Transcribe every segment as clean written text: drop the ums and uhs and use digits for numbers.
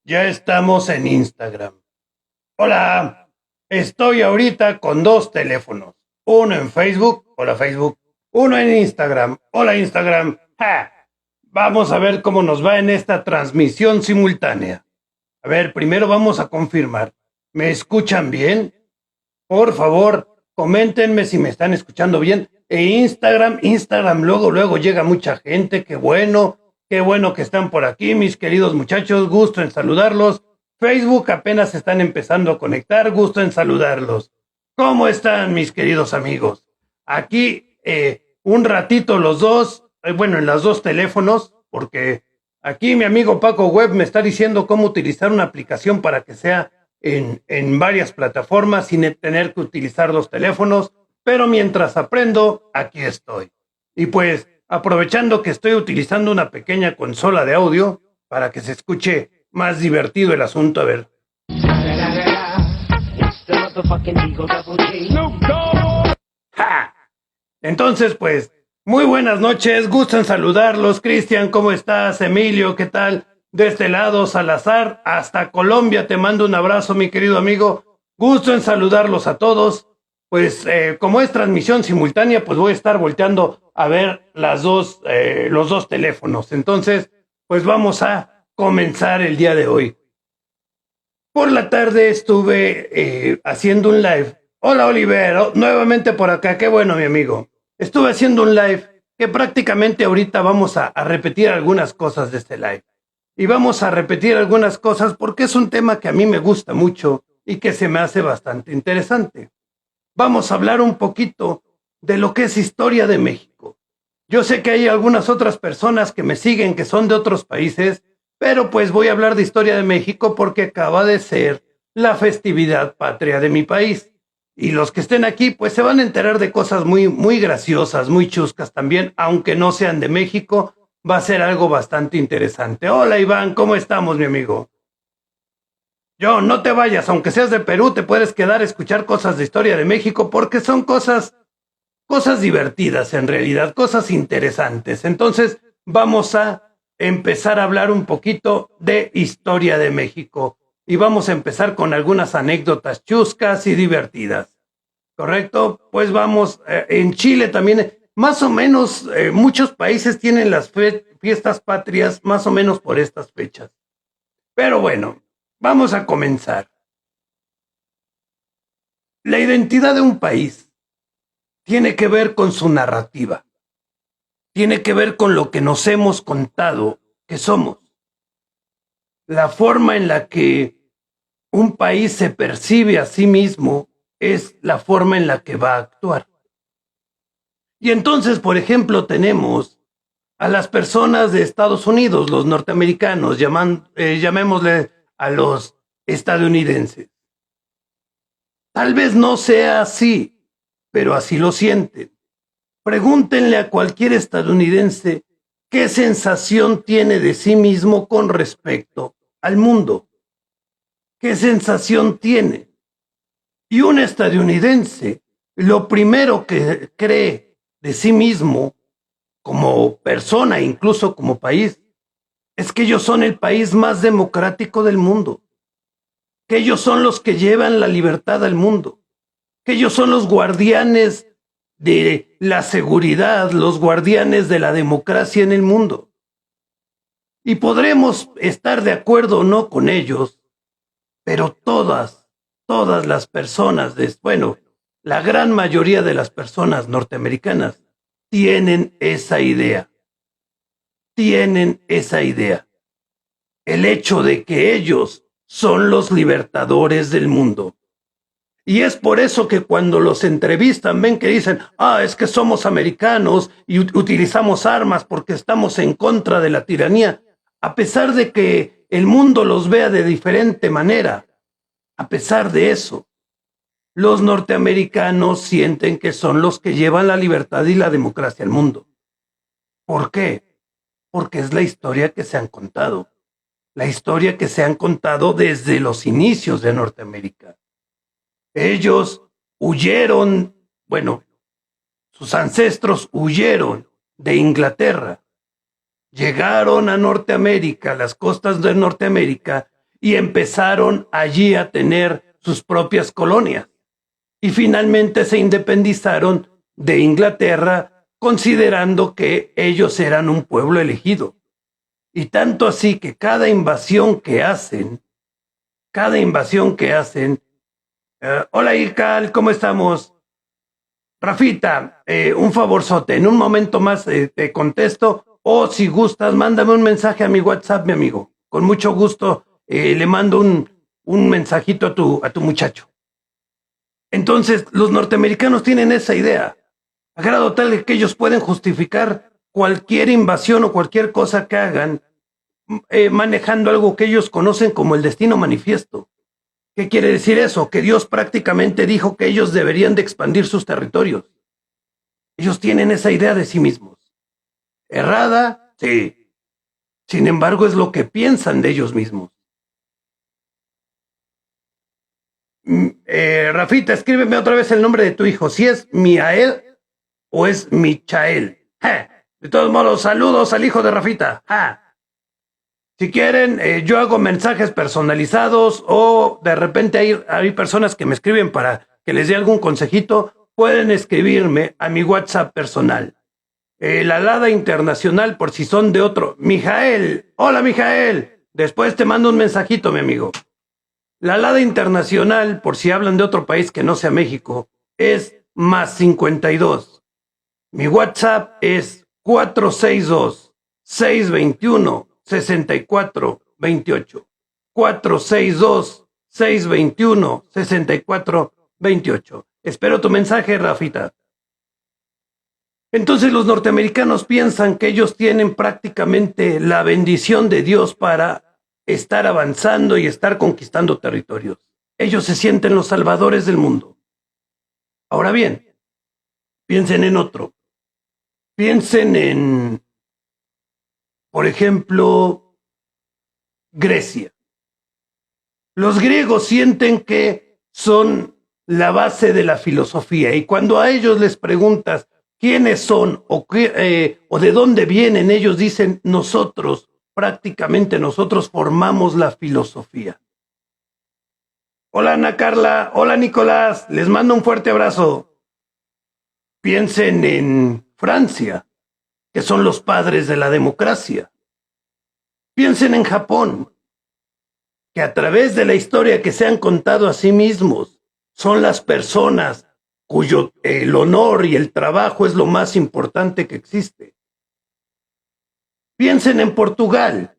Ya estamos en Instagram. Hola, estoy ahorita con dos teléfonos. Uno en Facebook, hola Facebook. Uno en Instagram, hola Instagram. ¡Ja! Vamos a ver cómo nos va en esta transmisión simultánea. A ver, primero vamos a confirmar. ¿Me escuchan bien? Por favor, coméntenme si me están escuchando bien. Instagram, luego llega mucha gente. Qué bueno que están por aquí, mis queridos muchachos. Gusto en saludarlos. Facebook apenas están empezando a conectar. Gusto en saludarlos. ¿Cómo están, mis queridos amigos? Aquí, un ratito los dos, en los dos teléfonos, porque aquí mi amigo Paco Web me está diciendo cómo utilizar una aplicación para que sea en varias plataformas sin tener que utilizar dos teléfonos, pero mientras aprendo, aquí estoy. Y pues, aprovechando que estoy utilizando una pequeña consola de audio para que se escuche más divertido el asunto, a ver. ¡Ja! Entonces, pues, muy buenas noches, gusto en saludarlos. Cristian, ¿cómo estás? Emilio, ¿qué tal? De este lado, Salazar, hasta Colombia, te mando un abrazo, mi querido amigo. Gusto en saludarlos a todos. Pues, como es transmisión simultánea, pues voy a estar volteando a ver los dos teléfonos. Entonces, pues vamos a comenzar el día de hoy. Por la tarde estuve haciendo un live. Hola, Oliver, nuevamente por acá, qué bueno, mi amigo. Estuve haciendo un live que prácticamente ahorita vamos a repetir algunas cosas de este live. Y vamos a repetir algunas cosas porque es un tema que a mí me gusta mucho y que se me hace bastante interesante. Vamos a hablar un poquito de lo que es historia de México. Yo sé que hay algunas otras personas que me siguen que son de otros países, pero pues voy a hablar de historia de México porque acaba de ser la festividad patria de mi país. Y los que estén aquí, pues se van a enterar de cosas muy graciosas, muy chuscas también, aunque no sean de México, va a ser algo bastante interesante. Hola Iván, ¿cómo estamos, mi amigo? Yo, no te vayas, aunque seas de Perú, te puedes quedar a escuchar cosas de historia de México porque son cosas divertidas en realidad, cosas interesantes. Entonces, vamos a empezar a hablar un poquito de historia de México y vamos a empezar con algunas anécdotas chuscas y divertidas. ¿Correcto? Pues vamos, en Chile también, más o menos, muchos países tienen las fiestas patrias más o menos por estas fechas. Pero bueno, vamos a comenzar. La identidad de un país tiene que ver con su narrativa, tiene que ver con lo que nos hemos contado que somos, la forma en la que un país se percibe a sí mismo es la forma en la que va a actuar. Y entonces, por ejemplo, tenemos a las personas de Estados Unidos, los norteamericanos, llamémosle a los estadounidenses. Tal vez no sea así, pero así lo sienten. Pregúntenle a cualquier estadounidense qué sensación tiene de sí mismo con respecto al mundo. ¿Qué sensación tiene? Y un estadounidense, lo primero que cree de sí mismo como persona, incluso como país, es que ellos son el país más democrático del mundo, que ellos son los que llevan la libertad al mundo, que ellos son los guardianes de la seguridad, los guardianes de la democracia en el mundo. Y podremos estar de acuerdo o no con ellos, pero todas las personas, la gran mayoría de las personas norteamericanas tienen esa idea. Tienen esa idea. El hecho de que ellos son los libertadores del mundo. Y es por eso que cuando los entrevistan ven que dicen, es que somos americanos y utilizamos armas porque estamos en contra de la tiranía, a pesar de que el mundo los vea de diferente manera. A pesar de eso, los norteamericanos sienten que son los que llevan la libertad y la democracia al mundo. ¿Por qué? Porque es la historia que se han contado. La historia que se han contado desde los inicios de Norteamérica. Ellos huyeron, sus ancestros huyeron de Inglaterra. Llegaron a Norteamérica, a las costas de Norteamérica, y empezaron allí a tener sus propias colonias. Y finalmente se independizaron de Inglaterra, considerando que ellos eran un pueblo elegido. Y tanto así que cada invasión que hacen, hola Ical, ¿cómo estamos? Rafita, un favorzote, en un momento más te contesto, o si gustas, mándame un mensaje a mi WhatsApp, mi amigo. Con mucho gusto le mando un mensajito a tu muchacho. Entonces, los norteamericanos tienen esa idea, a grado tal de que ellos pueden justificar cualquier invasión o cualquier cosa que hagan, manejando algo que ellos conocen como el destino manifiesto. ¿Qué quiere decir eso? Que Dios prácticamente dijo que ellos deberían de expandir sus territorios. Ellos tienen esa idea de sí mismos. ¿Errada? Sí. Sin embargo, es lo que piensan de ellos mismos. Rafita, escríbeme otra vez el nombre de tu hijo. Si es Miael o es Michael. De todos modos, saludos al hijo de Rafita. Si quieren, yo hago mensajes personalizados o de repente hay personas que me escriben para que les dé algún consejito. Pueden escribirme a mi WhatsApp personal. La Alada Internacional, por si son de otro. Mijael, hola Mijael. Después te mando un mensajito, mi amigo. La Alada Internacional, por si hablan de otro país que no sea México, es +52. Mi WhatsApp es 462-621-6428. 462-621-6428. Espero tu mensaje, Rafita. Entonces los norteamericanos piensan que ellos tienen prácticamente la bendición de Dios para estar avanzando y estar conquistando territorios. Ellos se sienten los salvadores del mundo. Ahora bien, piensen en otro. Piensen en, por ejemplo, Grecia. Los griegos sienten que son la base de la filosofía y cuando a ellos les preguntas quiénes son o de dónde vienen, ellos dicen prácticamente nosotros formamos la filosofía. Hola Ana Carla, hola Nicolás, les mando un fuerte abrazo. Piensen en Francia, que son los padres de la democracia. Piensen en Japón, que a través de la historia que se han contado a sí mismos, son las personas cuyo el honor y el trabajo es lo más importante que existe. Piensen en Portugal,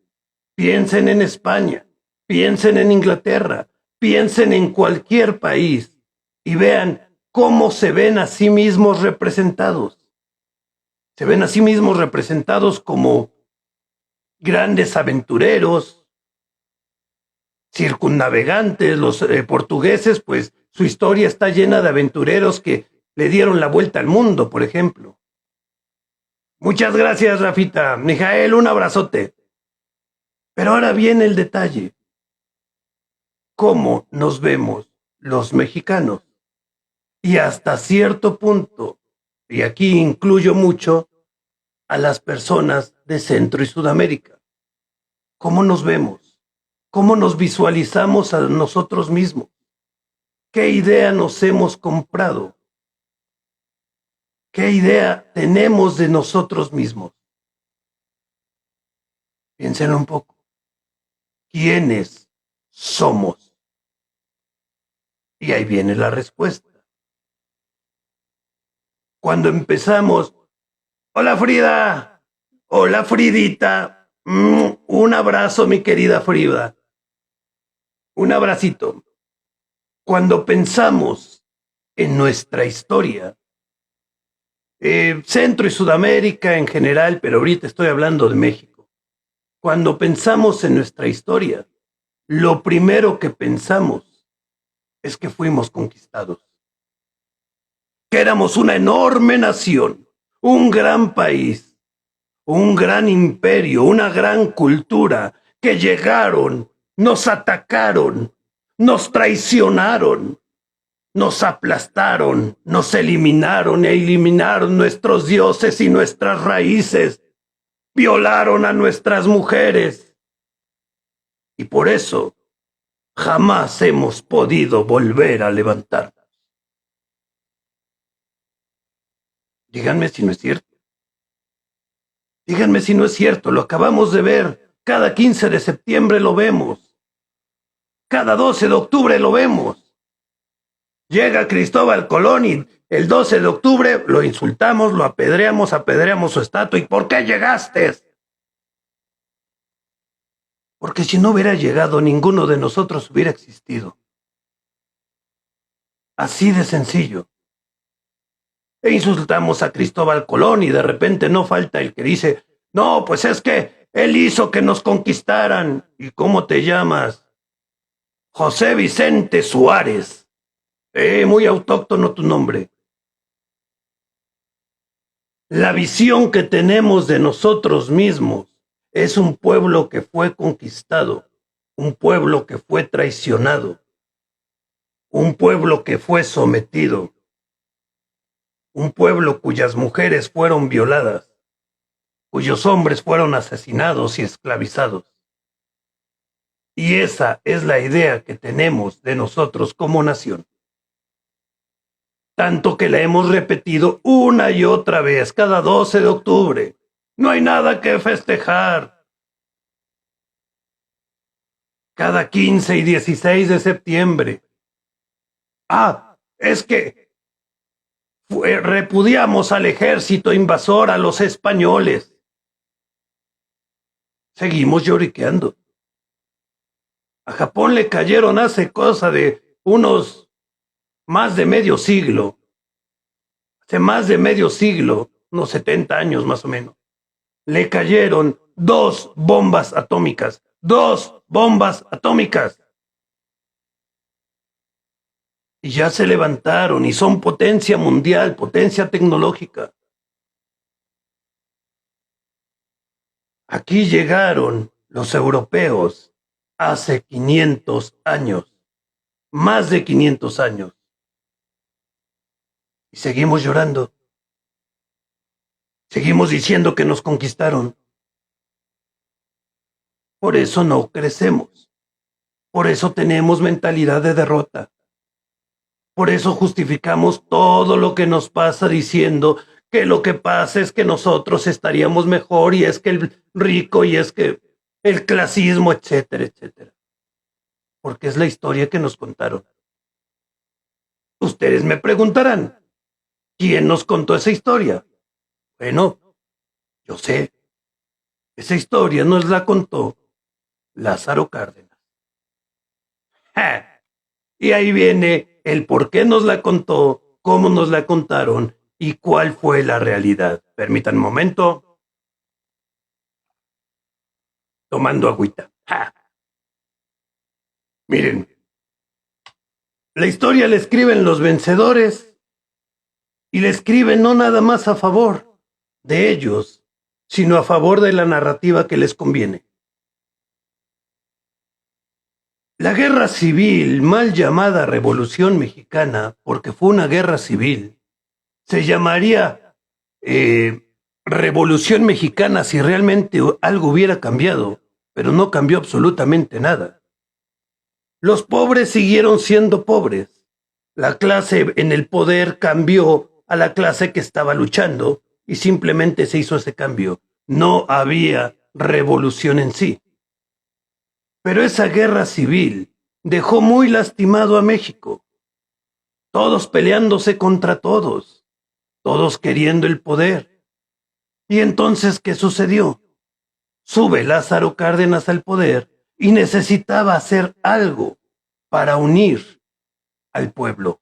piensen en España, piensen en Inglaterra, piensen en cualquier país y vean cómo se ven a sí mismos representados. Se ven a sí mismos representados como grandes aventureros, circunnavegantes. Los portugueses, pues su historia está llena de aventureros que le dieron la vuelta al mundo, por ejemplo. Muchas gracias, Rafita. Mijael, un abrazote. Pero ahora viene el detalle. ¿Cómo nos vemos los mexicanos? Y hasta cierto punto, y aquí incluyo mucho a las personas de Centro y Sudamérica. ¿Cómo nos vemos? ¿Cómo nos visualizamos a nosotros mismos? ¿Qué idea nos hemos comprado? ¿Qué idea tenemos de nosotros mismos? Piensen un poco. ¿Quiénes somos? Y ahí viene la respuesta. Cuando empezamos, hola Frida, hola Fridita, un abrazo mi querida Frida, un abracito. Cuando pensamos en nuestra historia, Centro y Sudamérica en general, pero ahorita estoy hablando de México. Cuando pensamos en nuestra historia, lo primero que pensamos es que fuimos conquistados. Que éramos una enorme nación, un gran país, un gran imperio, una gran cultura, que llegaron, nos atacaron, nos traicionaron, nos aplastaron, nos eliminaron e eliminaron nuestros dioses y nuestras raíces, violaron a nuestras mujeres. Y por eso jamás hemos podido volver a levantarnos. Díganme si no es cierto. Díganme si no es cierto, lo acabamos de ver. Cada 15 de septiembre lo vemos. Cada 12 de octubre lo vemos. Llega Cristóbal Colón y el 12 de octubre lo insultamos, lo apedreamos su estatua. ¿Y por qué llegaste? Porque si no hubiera llegado, ninguno de nosotros hubiera existido. Así de sencillo. E insultamos a Cristóbal Colón y de repente no falta el que dice, no, pues es que él hizo que nos conquistaran. ¿Y cómo te llamas? José Vicente Suárez. Muy autóctono tu nombre. La visión que tenemos de nosotros mismos es un pueblo que fue conquistado, un pueblo que fue traicionado, un pueblo que fue sometido, un pueblo cuyas mujeres fueron violadas, cuyos hombres fueron asesinados y esclavizados. Y esa es la idea que tenemos de nosotros como nación. Tanto que la hemos repetido una y otra vez cada 12 de octubre. No hay nada que festejar. Cada 15 y 16 de septiembre. Es que repudiamos al ejército invasor, a los españoles. Seguimos lloriqueando. A Japón le cayeron hace cosa de unos más de medio siglo, hace más de medio siglo, unos 70 años más o menos, le cayeron 2 bombas atómicas, 2 bombas atómicas. Y ya se levantaron y son potencia mundial, potencia tecnológica. Aquí llegaron los europeos hace 500 años, más de 500 años. Y seguimos llorando. Seguimos diciendo que nos conquistaron. Por eso no crecemos. Por eso tenemos mentalidad de derrota. Por eso justificamos todo lo que nos pasa diciendo que lo que pasa es que nosotros estaríamos mejor y es que el rico y es que el clasismo, etcétera, etcétera. Porque es la historia que nos contaron. Ustedes me preguntarán, ¿quién nos contó esa historia? Bueno, yo sé. Esa historia nos la contó Lázaro Cárdenas. ¡Ja! Y ahí viene el por qué nos la contó, cómo nos la contaron y cuál fue la realidad. Permítanme un momento. Tomando agüita. ¡Ja! Miren, la historia la escriben los vencedores y la escriben no nada más a favor de ellos, sino a favor de la narrativa que les conviene. La guerra civil, mal llamada Revolución Mexicana, porque fue una guerra civil, se llamaría Revolución Mexicana si realmente algo hubiera cambiado, pero no cambió absolutamente nada. Los pobres siguieron siendo pobres. La clase en el poder cambió a la clase que estaba luchando y simplemente se hizo ese cambio. No había revolución en sí. Pero esa guerra civil dejó muy lastimado a México. Todos peleándose contra todos. Todos queriendo el poder. Y entonces, ¿qué sucedió? Sube Lázaro Cárdenas al poder y necesitaba hacer algo para unir al pueblo,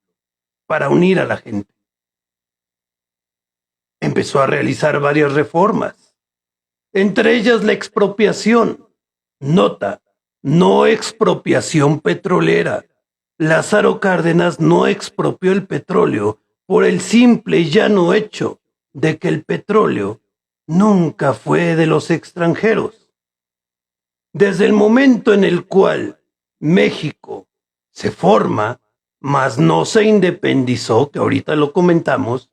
para unir a la gente. Empezó a realizar varias reformas, entre ellas la expropiación. Nota, no expropiación petrolera. Lázaro Cárdenas no expropió el petróleo por el simple y llano hecho de que el petróleo nunca fue de los extranjeros. Desde el momento en el cual México se forma, mas no se independizó, que ahorita lo comentamos,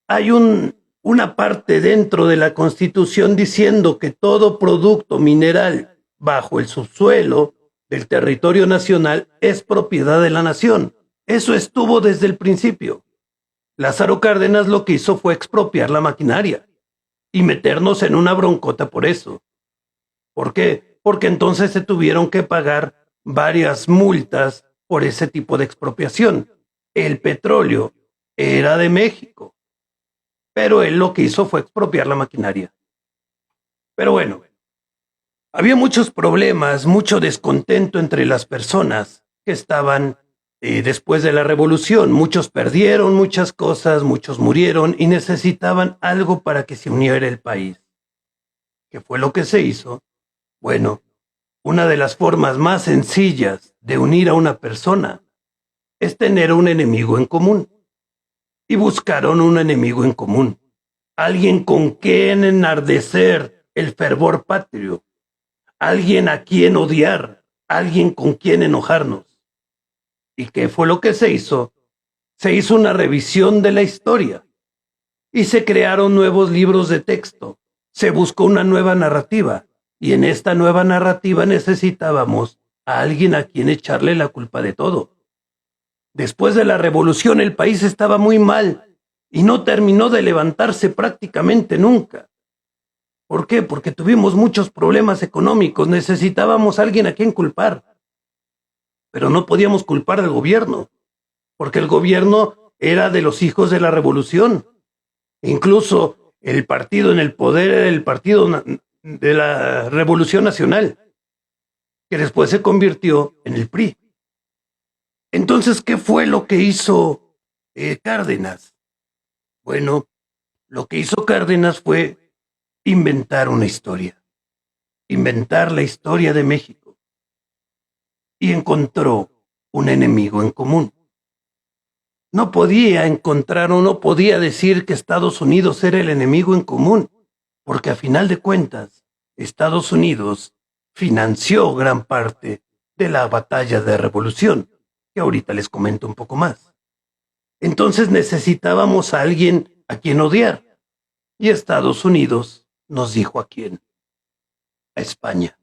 hay una parte dentro de la Constitución diciendo que todo producto mineral bajo el subsuelo del territorio nacional es propiedad de la nación. Eso estuvo desde el principio. Lázaro Cárdenas lo que hizo fue expropiar la maquinaria y meternos en una broncota por eso. ¿Por qué? Porque entonces se tuvieron que pagar varias multas por ese tipo de expropiación. El petróleo era de México, pero él lo que hizo fue expropiar la maquinaria. Pero bueno, había muchos problemas, mucho descontento entre las personas que estaban después de la revolución. Muchos perdieron muchas cosas, muchos murieron y necesitaban algo para que se uniera el país. ¿Qué fue lo que se hizo? Bueno, una de las formas más sencillas de unir a una persona es tener un enemigo en común. Y buscaron un enemigo en común, alguien con quien enardecer el fervor patrio, alguien a quien odiar, alguien con quien enojarnos. ¿Y qué fue lo que se hizo? Se hizo una revisión de la historia y se crearon nuevos libros de texto. Se buscó una nueva narrativa y en esta nueva narrativa necesitábamos a alguien a quien echarle la culpa de todo. Después de la revolución el país estaba muy mal y no terminó de levantarse prácticamente nunca. ¿Por qué? Porque tuvimos muchos problemas económicos, necesitábamos a alguien a quien culpar. Pero no podíamos culpar al gobierno, porque el gobierno era de los hijos de la revolución. Incluso el partido en el poder era el partido de la Revolución Nacional, que después se convirtió en el PRI. Entonces, ¿qué fue lo que hizo Cárdenas? Bueno, lo que hizo Cárdenas fue inventar una historia, inventar la historia de México, y encontró un enemigo en común. No podía encontrar o no podía decir que Estados Unidos era el enemigo en común, porque a final de cuentas, Estados Unidos financió gran parte de la batalla de revolución, que ahorita les comento un poco más. Entonces necesitábamos a alguien a quien odiar, y Estados Unidos nos dijo a quién: a España.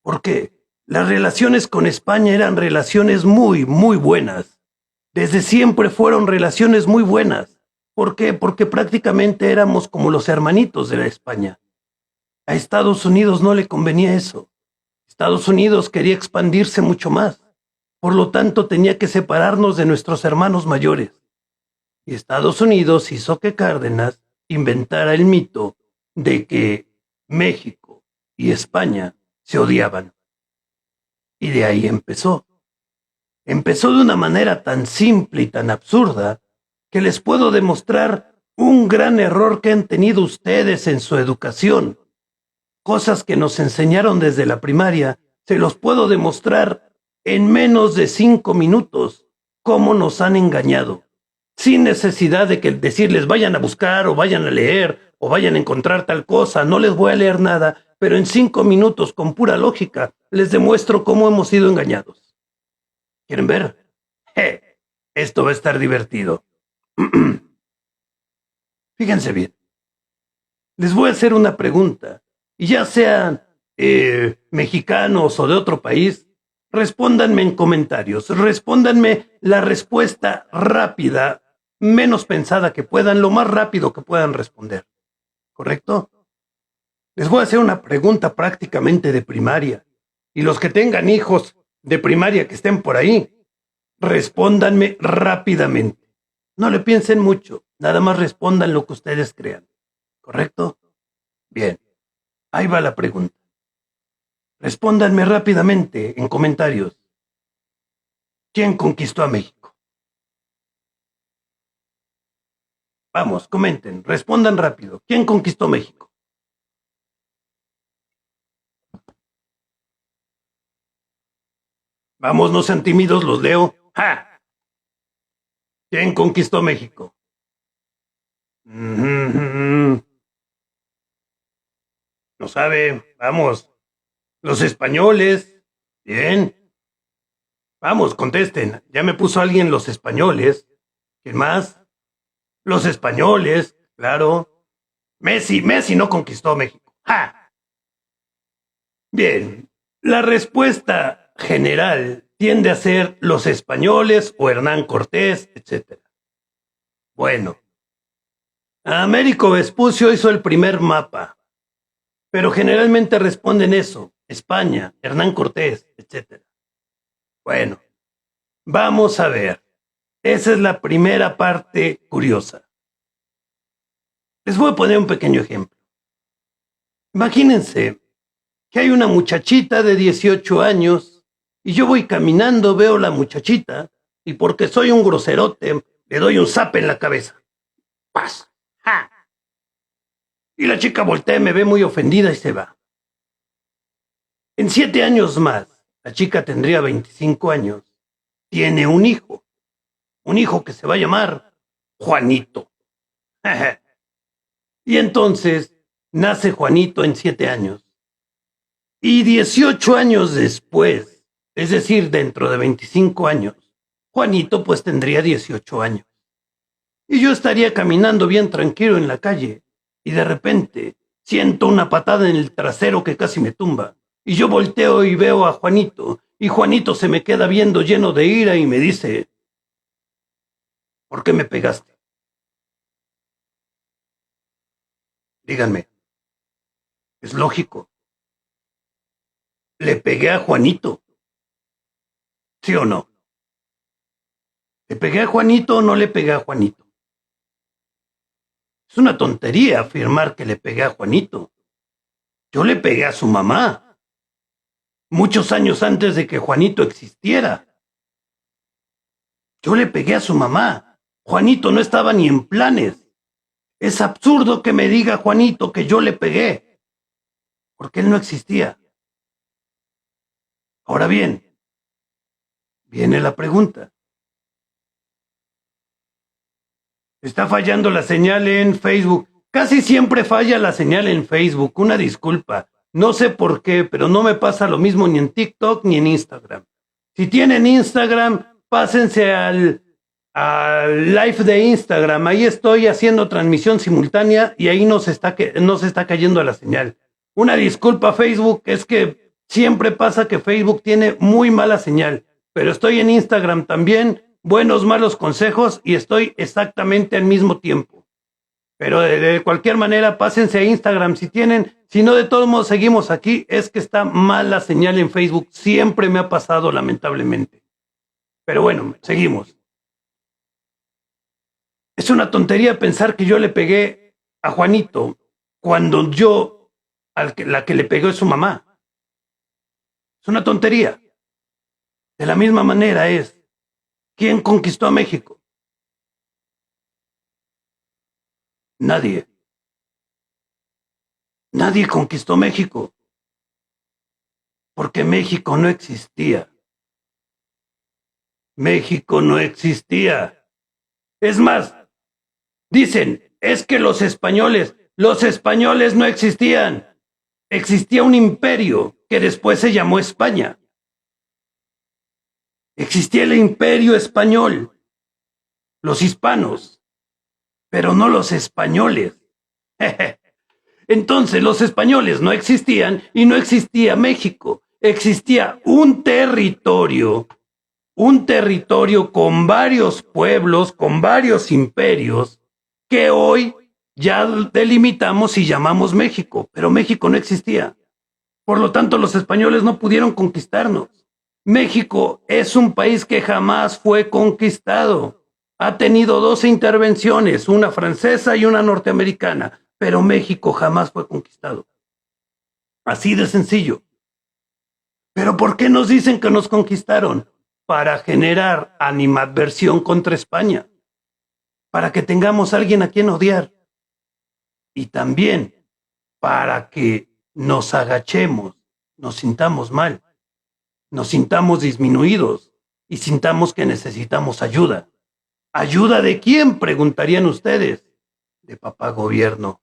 ¿Por qué? Las relaciones con España eran relaciones muy, muy buenas. Desde siempre fueron relaciones muy buenas. ¿Por qué? Porque prácticamente éramos como los hermanitos de la España. A Estados Unidos no le convenía eso. Estados Unidos quería expandirse mucho más. Por lo tanto, tenía que separarnos de nuestros hermanos mayores. Y Estados Unidos hizo que Cárdenas inventara el mito de que México y España se odiaban. Y de ahí empezó. Empezó de una manera tan simple y tan absurda que les puedo demostrar un gran error que han tenido ustedes en su educación. Cosas que nos enseñaron desde la primaria, se los puedo demostrar en menos de 5 minutos cómo nos han engañado, sin necesidad de que decirles vayan a buscar o vayan a leer o vayan a encontrar tal cosa. No les voy a leer nada, pero en 5 minutos, con pura lógica, les demuestro cómo hemos sido engañados. ¿Quieren ver? Esto va a estar divertido. Fíjense bien. Les voy a hacer una pregunta, y ya sean mexicanos o de otro país, respóndanme en comentarios, respóndanme la respuesta rápida, menos pensada que puedan, lo más rápido que puedan responder. ¿Correcto? Les voy a hacer una pregunta prácticamente de primaria, y los que tengan hijos de primaria que estén por ahí, respóndanme rápidamente. No le piensen mucho, nada más respondan lo que ustedes crean. ¿Correcto? Bien, ahí va la pregunta. Respóndanme rápidamente en comentarios. ¿Quién conquistó a México? Vamos, comenten, respondan rápido. ¿Quién conquistó México? Vamos, no sean tímidos, los leo. ¡Ja! ¿Quién conquistó México? No sabe, vamos. Los españoles. Bien. Vamos, contesten. Ya me puso alguien los españoles. ¿Quién más? Los españoles, claro. Messi no conquistó México. ¡Ja! Bien. La respuesta general tiende a ser los españoles o Hernán Cortés, etc. Bueno, Américo Vespucio hizo el primer mapa, pero generalmente responden eso, España, Hernán Cortés, etc. Bueno, vamos a ver. Esa es la primera parte curiosa. Les voy a poner un pequeño ejemplo. Imagínense que hay una muchachita de 18 años y yo voy caminando, veo la muchachita y porque soy un groserote le doy un zape en la cabeza. ¡Paz! ¡Ja! Y la chica voltea y me ve muy ofendida y se va. En 7 años más, la chica tendría 25 años, tiene un hijo que se va a llamar Juanito. Y entonces nace Juanito en 7 años. Y 18 años después, es decir, dentro de 25 años, Juanito pues tendría 18 años. Y yo estaría caminando bien tranquilo en la calle y de repente siento una patada en el trasero que casi me tumba. Y yo volteo y veo a Juanito y Juanito se me queda viendo lleno de ira y me dice, ¿por qué me pegaste? Díganme, es lógico. Le pegué a Juanito. ¿Sí o no? ¿Le pegué a Juanito o no le pegué a Juanito? Es una tontería afirmar que le pegué a Juanito. Yo le pegué a su mamá, muchos años antes de que Juanito existiera. Yo le pegué a su mamá. Juanito no estaba ni en planes. Es absurdo que me diga Juanito que yo le pegué, porque él no existía. Ahora bien, viene la pregunta. Está fallando la señal en Facebook. Casi siempre falla la señal en Facebook. Una disculpa. No sé por qué, pero no me pasa lo mismo ni en TikTok ni en Instagram. Si tienen Instagram, pásense al live de Instagram. Ahí estoy haciendo transmisión simultánea y ahí no se está cayendo la señal. Una disculpa, Facebook, es que siempre pasa que Facebook tiene muy mala señal. Pero estoy en Instagram también. Buenos, malos consejos y estoy exactamente al mismo tiempo. Pero de cualquier manera, pásense a Instagram si tienen. Si no, de todos modos seguimos aquí. Es que está mal la señal en Facebook. Siempre me ha pasado, lamentablemente. Pero bueno, seguimos. Es una tontería pensar que yo le pegué a Juanito cuando la que le pegó es su mamá. Es una tontería. De la misma manera es, ¿quién conquistó a México? Nadie. Nadie conquistó México. Porque México no existía. México no existía. Es más, dicen, es que los españoles no existían. Existía un imperio que después se llamó España. Existía el imperio español, los hispanos, pero no los españoles. Entonces los españoles no existían y no existía México. Existía un territorio con varios pueblos, con varios imperios, que hoy ya delimitamos y llamamos México, pero México no existía. Por lo tanto, los españoles no pudieron conquistarnos. México es un país que jamás fue conquistado. Ha tenido 12 intervenciones, una francesa y una norteamericana, pero México jamás fue conquistado. Así de sencillo. ¿Pero por qué nos dicen que nos conquistaron? Para generar animadversión contra España, para que tengamos a alguien a quien odiar y también para que nos agachemos, nos sintamos mal, nos sintamos disminuidos y sintamos que necesitamos ayuda. ¿Ayuda de quién? Preguntarían ustedes. De papá gobierno.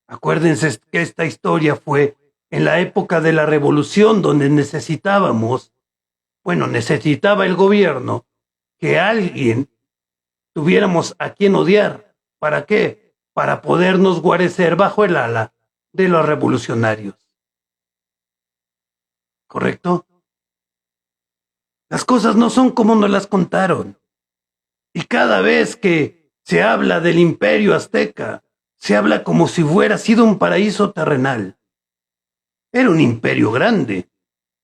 Acuérdense que esta historia fue en la época de la revolución donde necesitaba el gobierno que alguien tuviéramos a quien odiar. ¿Para qué? Para podernos guarecer bajo el ala de los revolucionarios. ¿correcto? Las cosas no son como nos las contaron. Y cada vez que se habla del imperio azteca, se habla como si hubiera sido un paraíso terrenal. Era un imperio grande.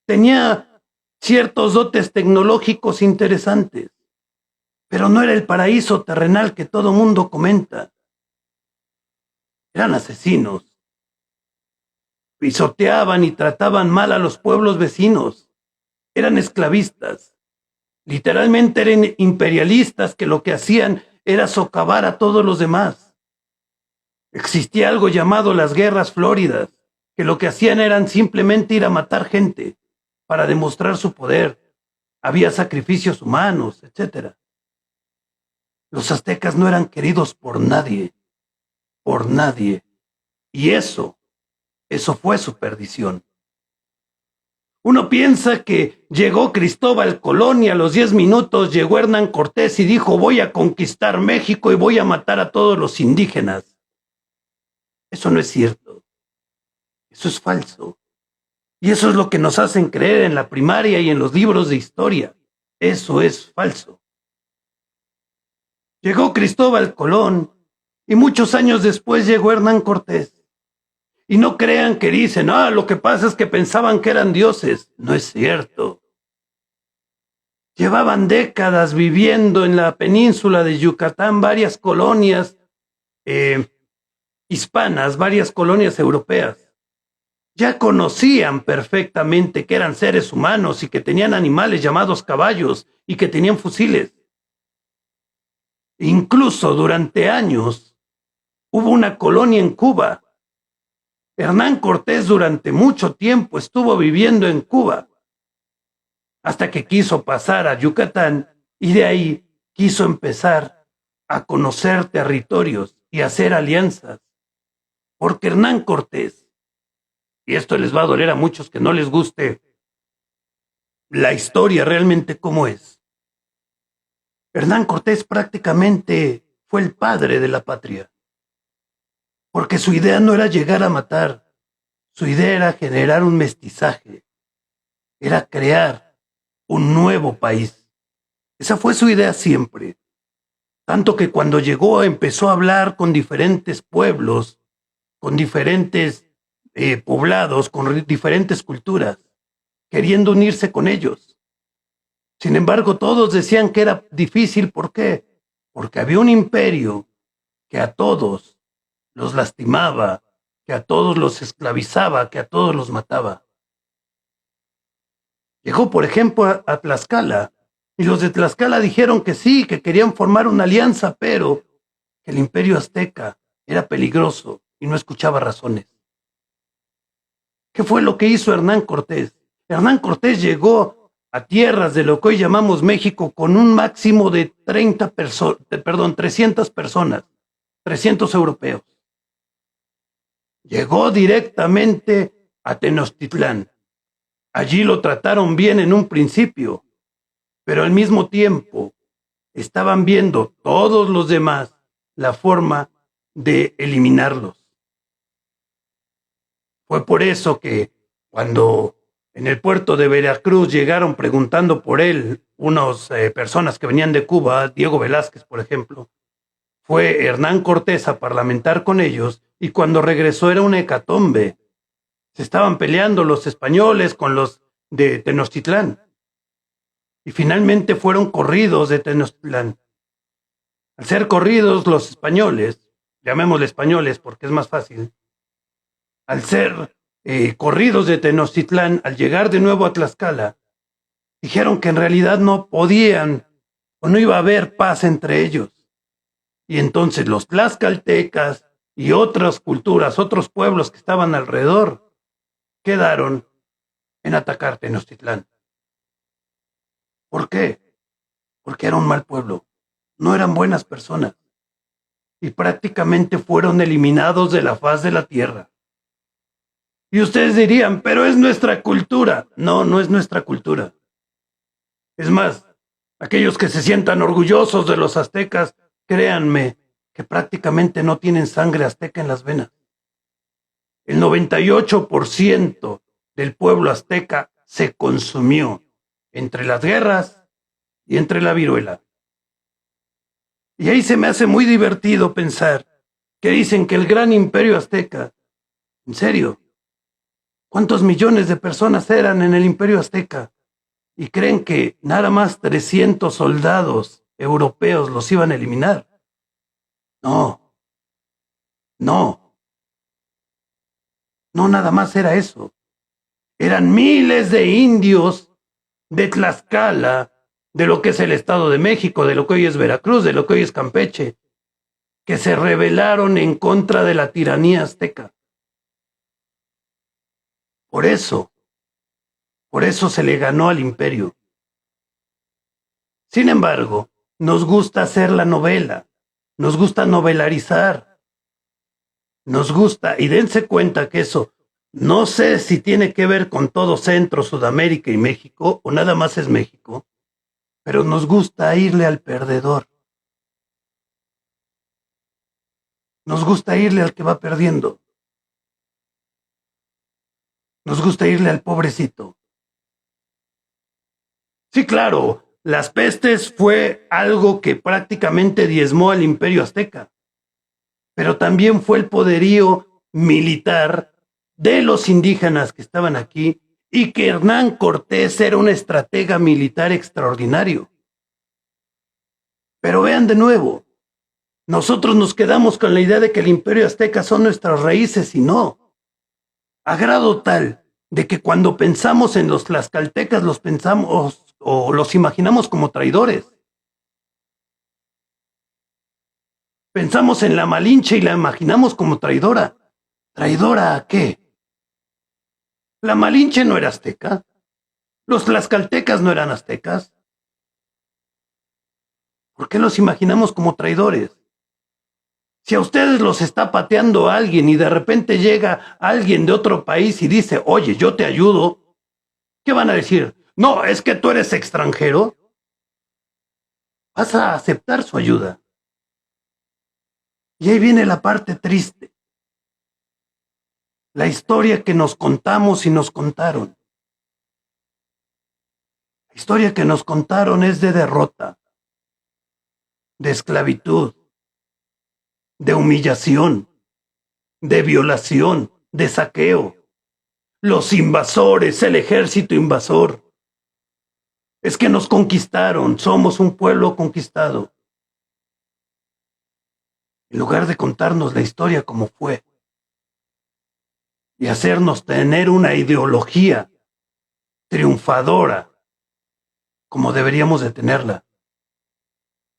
Tenía ciertos dotes tecnológicos interesantes, pero no era el paraíso terrenal que todo mundo comenta. Eran asesinos. Pisoteaban y trataban mal a los pueblos vecinos. Eran esclavistas. Literalmente eran imperialistas que lo que hacían era socavar a todos los demás. Existía algo llamado las guerras flóridas, que lo que hacían eran simplemente ir a matar gente para demostrar su poder. Había sacrificios humanos, etc. Los aztecas no eran queridos por nadie, y eso fue su perdición. Uno piensa que llegó Cristóbal Colón y a los 10 minutos llegó Hernán Cortés y dijo: voy a conquistar México y voy a matar a todos los indígenas. Eso no es cierto. Eso es falso. Y eso es lo que nos hacen creer en la primaria y en los libros de historia. Eso es falso. Llegó Cristóbal Colón y muchos años después llegó Hernán Cortés. Y no crean que dicen: lo que pasa es que pensaban que eran dioses. No es cierto. Llevaban décadas viviendo en la península de Yucatán varias colonias hispanas, varias colonias europeas. Ya conocían perfectamente que eran seres humanos y que tenían animales llamados caballos y que tenían fusiles. Incluso durante años hubo una colonia en Cuba. Hernán Cortés durante mucho tiempo estuvo viviendo en Cuba, hasta que quiso pasar a Yucatán y de ahí quiso empezar a conocer territorios y hacer alianzas. Porque Hernán Cortés, y esto les va a doler a muchos que no les guste la historia realmente como es, Hernán Cortés prácticamente fue el padre de la patria. Porque su idea no era llegar a matar, su idea era generar un mestizaje, era crear un nuevo país. Esa fue su idea siempre. Tanto que cuando llegó empezó a hablar con diferentes pueblos, con diferentes poblados, con diferentes culturas, queriendo unirse con ellos. Sin embargo, todos decían que era difícil. ¿Por qué? Porque había un imperio que a todos los lastimaba, que a todos los esclavizaba, que a todos los mataba. Llegó, por ejemplo, a Tlaxcala, y los de Tlaxcala dijeron que sí, que querían formar una alianza, pero que el imperio azteca era peligroso y no escuchaba razones. ¿Qué fue lo que hizo Hernán Cortés? Hernán Cortés llegó a tierras de lo que hoy llamamos México con un máximo de 300 personas, 300 europeos. Llegó directamente a Tenochtitlán. Allí lo trataron bien en un principio, pero al mismo tiempo estaban viendo todos los demás la forma de eliminarlos. Fue por eso que cuando en el puerto de Veracruz llegaron preguntando por él unas personas que venían de Cuba, Diego Velázquez, por ejemplo, fue Hernán Cortés a parlamentar con ellos y cuando regresó era una hecatombe. Se estaban peleando los españoles con los de Tenochtitlán y finalmente fueron corridos de Tenochtitlán. Al ser corridos los españoles, llamémosle españoles porque es más fácil, al ser corridos de Tenochtitlán, al llegar de nuevo a Tlaxcala, dijeron que en realidad no podían o no iba a haber paz entre ellos. Y entonces los tlaxcaltecas y otras culturas, otros pueblos que estaban alrededor, quedaron en atacar Tenochtitlán. ¿Por qué? Porque era un mal pueblo, no eran buenas personas y prácticamente fueron eliminados de la faz de la tierra. Y ustedes dirían: pero es nuestra cultura. No, no es nuestra cultura. Es más, aquellos que se sientan orgullosos de los aztecas, créanme que prácticamente no tienen sangre azteca en las venas. El 98% del pueblo azteca se consumió entre las guerras y entre la viruela. Y ahí se me hace muy divertido pensar que dicen que el gran imperio azteca, en serio, ¿cuántos millones de personas eran en el imperio azteca? Y creen que nada más 300 soldados europeos los iban a eliminar. No, no, no nada más era eso. Eran miles de indios de Tlaxcala, de lo que es el Estado de México, de lo que hoy es Veracruz, de lo que hoy es Campeche, que se rebelaron en contra de la tiranía azteca. Por eso se le ganó al imperio. Sin embargo, nos gusta hacer la novela, nos gusta novelarizar, nos gusta, y dense cuenta que eso, no sé si tiene que ver con todo Centro, Sudamérica y México, o nada más es México, pero nos gusta irle al perdedor. Nos gusta irle al que va perdiendo. Nos gusta irle al pobrecito. Sí, claro, las pestes fue algo que prácticamente diezmó al imperio azteca, pero también fue el poderío militar de los indígenas que estaban aquí y que Hernán Cortés era un estratega militar extraordinario. Pero vean de nuevo, nosotros nos quedamos con la idea de que el imperio azteca son nuestras raíces y no. A grado tal de que cuando pensamos en los tlaxcaltecas los pensamos o los imaginamos como traidores. Pensamos en la Malinche y la imaginamos como traidora. ¿Traidora a qué? La Malinche no era azteca. Los tlaxcaltecas no eran aztecas. ¿Por qué los imaginamos como traidores? Si a ustedes los está pateando alguien y de repente llega alguien de otro país y dice, oye, yo te ayudo, ¿qué van a decir? No, es que tú eres extranjero. Vas a aceptar su ayuda. Y ahí viene la parte triste. La historia que nos contamos y nos contaron. La historia que nos contaron es de derrota, de esclavitud, de humillación, de violación, de saqueo. Los invasores, el ejército invasor. Es que nos conquistaron, somos un pueblo conquistado. En lugar de contarnos la historia como fue y hacernos tener una ideología triunfadora como deberíamos de tenerla.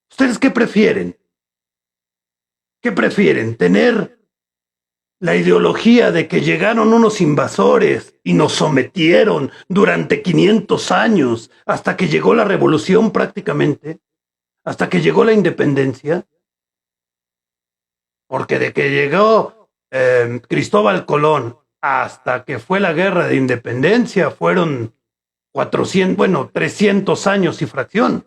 ¿Ustedes qué prefieren? ¿Qué prefieren? ¿Tener la ideología de que llegaron unos invasores y nos sometieron durante 500 años hasta que llegó la revolución prácticamente, hasta que llegó la independencia? Porque de que llegó Cristóbal Colón hasta que fue la guerra de independencia fueron 300 años y fracción.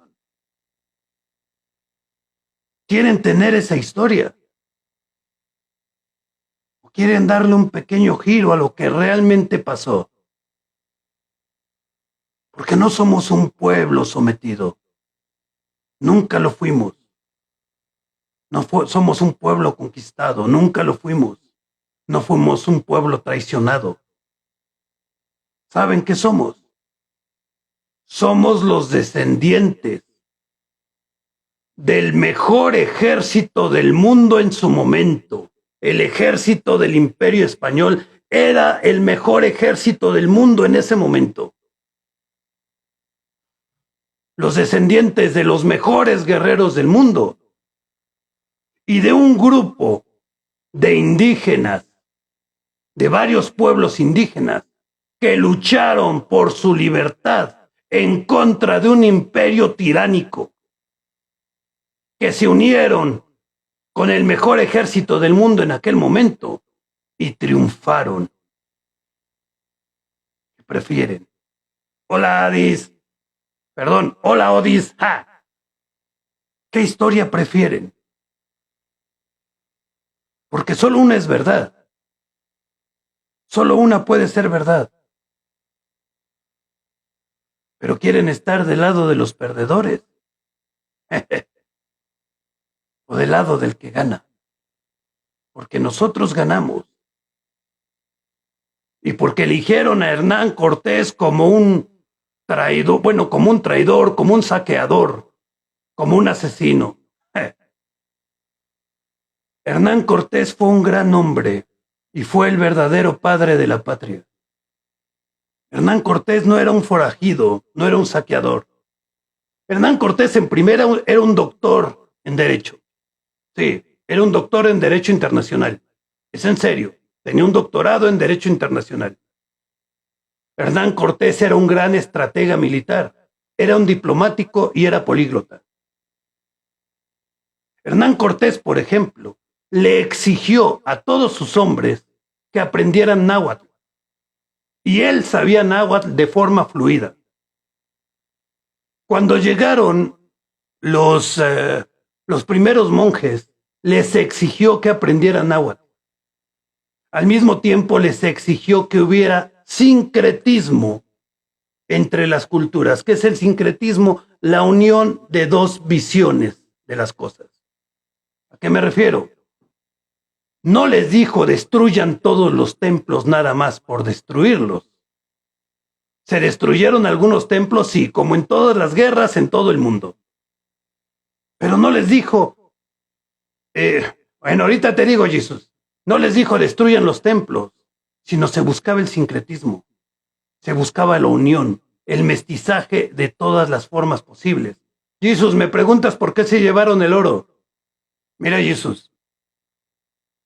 ¿Quieren tener esa historia? ¿O quieren darle un pequeño giro a lo que realmente pasó? Porque no somos un pueblo sometido. Nunca lo fuimos. No somos un pueblo conquistado. Nunca lo fuimos. No fuimos un pueblo traicionado. ¿Saben qué somos? Somos los descendientes del mejor ejército del mundo en su momento. El ejército del Imperio Español era el mejor ejército del mundo en ese momento. Los descendientes de los mejores guerreros del mundo y de un grupo de indígenas, de varios pueblos indígenas, que lucharon por su libertad en contra de un imperio tiránico, que se unieron con el mejor ejército del mundo en aquel momento y triunfaron. ¿Qué prefieren? Hola, Adis. Perdón, hola, Odis. ¡Ja! ¿Qué historia prefieren? Porque solo una es verdad. Solo una puede ser verdad. pero quieren estar del lado de los perdedores o del lado del que gana, porque nosotros ganamos y porque eligieron a Hernán Cortés como un traidor, bueno, como un traidor, como un saqueador, como un asesino. Hernán Cortés fue un gran hombre y fue el verdadero padre de la patria. Hernán Cortés no era un forajido, no era un saqueador. Hernán Cortés en primera era un doctor en Derecho. Sí, era un doctor en Derecho Internacional. Es en serio, tenía un doctorado en Derecho Internacional. Hernán Cortés era un gran estratega militar, era un diplomático y era políglota. Hernán Cortés, por ejemplo, le exigió a todos sus hombres que aprendieran náhuatl. Y él sabía náhuatl de forma fluida. Cuando llegaron los primeros monjes, les exigió que aprendieran náhuatl. Al mismo tiempo les exigió que hubiera sincretismo entre las culturas. ¿Qué es el sincretismo? La unión de dos visiones de las cosas. ¿A qué me refiero? No les dijo destruyan todos los templos nada más por destruirlos. Se destruyeron algunos templos, sí, como en todas las guerras en todo el mundo. Pero no les dijo, bueno, ahorita te digo, Jesús, no les dijo destruyan los templos, sino se buscaba el sincretismo, se buscaba la unión, el mestizaje de todas las formas posibles. Jesús, me preguntas por qué se llevaron el oro. Mira, Jesús,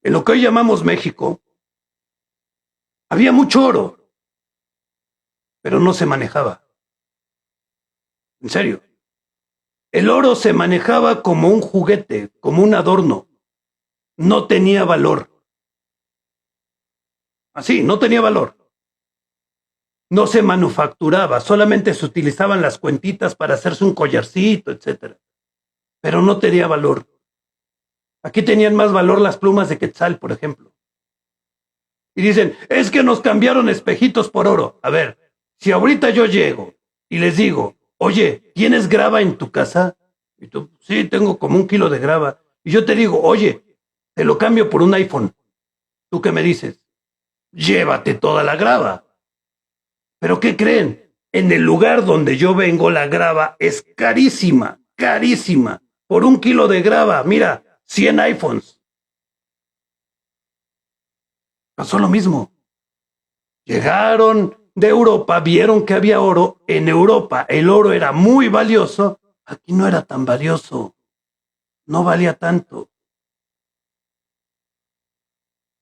en lo que hoy llamamos México, había mucho oro, pero no se manejaba. En serio. El oro se manejaba como un juguete, como un adorno. No tenía valor. Así, no tenía valor. No se manufacturaba, solamente se utilizaban las cuentitas para hacerse un collarcito, etc. Pero no tenía valor. Aquí tenían más valor las plumas de Quetzal, por ejemplo. Y dicen, es que nos cambiaron espejitos por oro. A ver, si ahorita yo llego y les digo, oye, ¿tienes grava en tu casa? Y tú, sí, tengo como 1 kilo de grava. Y yo te digo, oye, te lo cambio por un iPhone. ¿Tú qué me dices? Llévate toda la grava. ¿Pero qué creen? En el lugar donde yo vengo, la grava es carísima, carísima. Por 1 kilo de grava, mira, 100 iPhones. Pasó lo mismo. Llegaron de Europa, vieron que había oro. En Europa el oro era muy valioso. Aquí no era tan valioso. No valía tanto.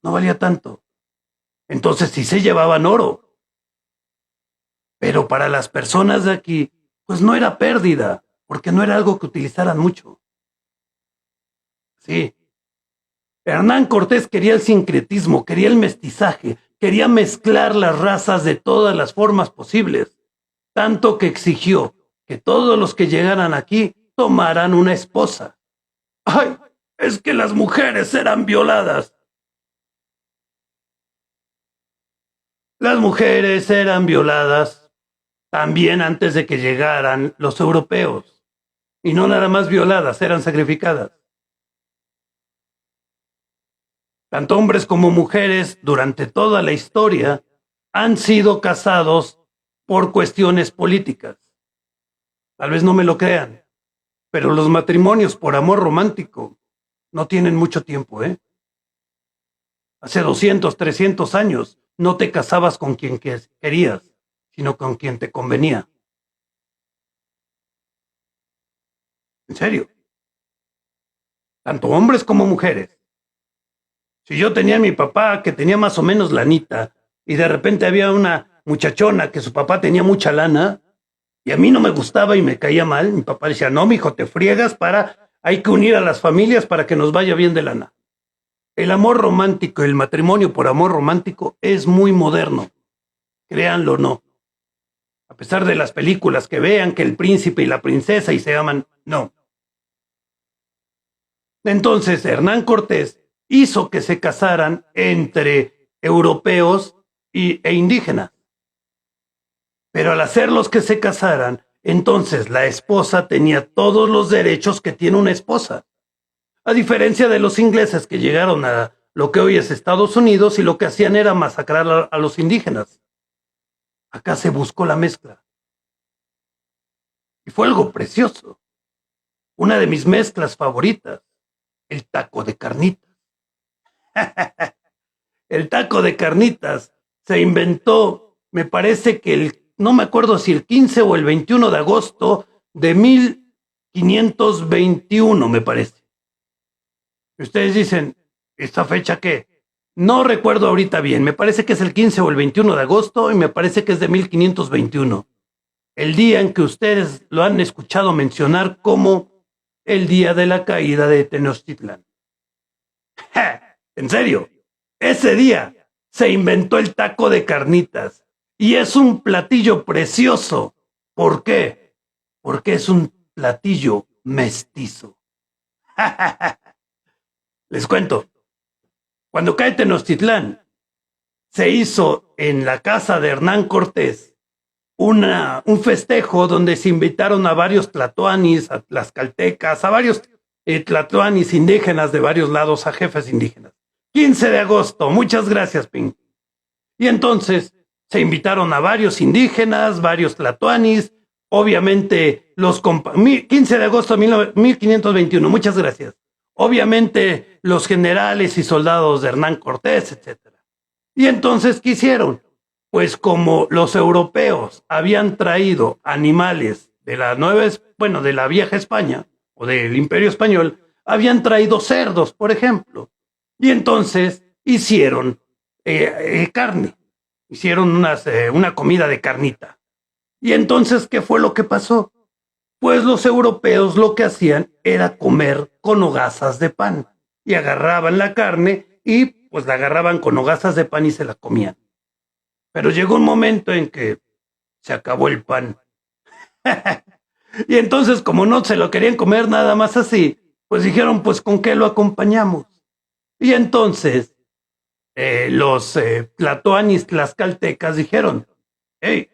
No valía tanto. Entonces sí se llevaban oro. Pero para las personas de aquí, pues no era pérdida, porque no era algo que utilizaran mucho. Sí. Hernán Cortés quería el sincretismo, quería el mestizaje, quería mezclar las razas de todas las formas posibles, tanto que exigió que todos los que llegaran aquí tomaran una esposa. ¡Ay! Es que las mujeres eran violadas. Las mujeres eran violadas también antes de que llegaran los europeos. Y no nada más violadas, eran sacrificadas. Tanto hombres como mujeres durante toda la historia han sido casados por cuestiones políticas. Tal vez no me lo crean, pero los matrimonios por amor romántico no tienen mucho tiempo, ¿eh? Hace 200, 300 años no te casabas con quien querías, sino con quien te convenía. En serio. Tanto hombres como mujeres. Si yo tenía a mi papá que tenía más o menos lanita y de repente había una muchachona que su papá tenía mucha lana y a mí no me gustaba y me caía mal, mi papá decía, no, mijo, te friegas hay que unir a las familias para que nos vaya bien de lana. El amor romántico, el matrimonio por amor romántico es muy moderno, créanlo o no. A pesar de las películas que vean que el príncipe y la princesa y se aman, no. Entonces Hernán Cortés hizo que se casaran entre europeos e indígenas. Pero al hacerlos que se casaran, entonces la esposa tenía todos los derechos que tiene una esposa. A diferencia de los ingleses que llegaron a lo que hoy es Estados Unidos y lo que hacían era masacrar a los indígenas. Acá se buscó la mezcla. Y fue algo precioso. Una de mis mezclas favoritas, el taco de carnitas. El taco de carnitas se inventó, me parece que no me acuerdo si el 15 o el 21 de agosto de 1521, me parece. Y ustedes dicen, ¿esta fecha qué? No recuerdo ahorita bien, me parece que es el 15 o el 21 de agosto y me parece que es de 1521. El día en que ustedes lo han escuchado mencionar como el día de la caída de Tenochtitlán. En serio, ese día se inventó el taco de carnitas y es un platillo precioso. ¿Por qué? Porque es un platillo mestizo. Les cuento, cuando cae Tenochtitlán, se hizo en la casa de Hernán Cortés un festejo donde se invitaron a varios tlatoanis, a tlaxcaltecas, a varios tlatoanis indígenas de varios lados, a jefes indígenas. 15 de agosto, muchas gracias, Pink. Y entonces se invitaron a varios indígenas, varios tlatoanis, obviamente 15 de agosto de 1521, muchas gracias. Obviamente los generales y soldados de Hernán Cortés, etc. Y entonces, ¿qué hicieron? Pues como los europeos habían traído animales de de la vieja España o del Imperio Español, habían traído cerdos, por ejemplo. Y entonces hicieron carne, hicieron una comida de carnita. Y entonces, ¿qué fue lo que pasó? Pues los europeos lo que hacían era comer con hogazas de pan. Y agarraban la carne y pues la agarraban con hogazas de pan y se la comían. Pero llegó un momento en que se acabó el pan. Y entonces, como no se lo querían comer nada más así, pues dijeron, pues ¿con qué lo acompañamos? Y entonces los tlatoanis tlaxcaltecas dijeron, hey,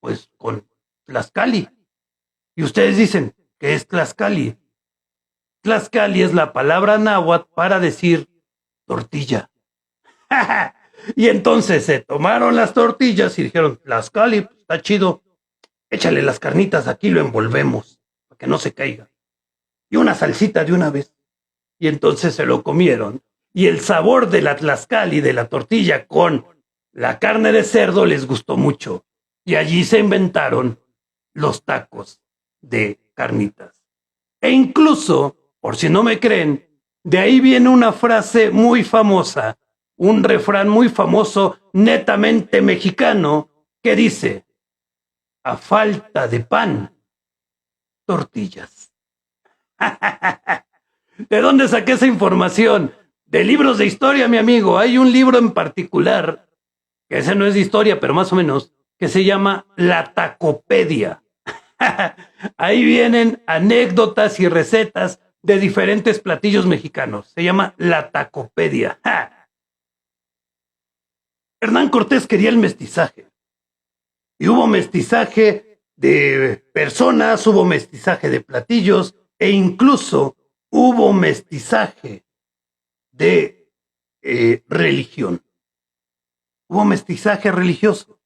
pues con tlaxcali. Y ustedes dicen, ¿qué es tlaxcali? Tlaxcali es la palabra náhuatl para decir tortilla. Y entonces se tomaron las tortillas y dijeron, tlaxcali, está chido, échale las carnitas aquí, lo envolvemos, para que no se caiga. Y una salsita de una vez. Y entonces se lo comieron. Y el sabor de la tlaxcali, de la tortilla con la carne de cerdo, les gustó mucho. Y allí se inventaron los tacos de carnitas. E incluso, por si no me creen, de ahí viene una frase muy famosa, un refrán muy famoso, netamente mexicano, que dice, a falta de pan, tortillas. ¿De dónde saqué esa información? De libros de historia, mi amigo. Hay un libro en particular, que ese no es de historia, pero más o menos, que se llama La Tacopedia. Ahí vienen anécdotas y recetas de diferentes platillos mexicanos. Se llama La Tacopedia. Hernán Cortés quería el mestizaje. Y hubo mestizaje de personas, hubo mestizaje de platillos e incluso hubo mestizaje de religión. Hubo mestizaje religioso.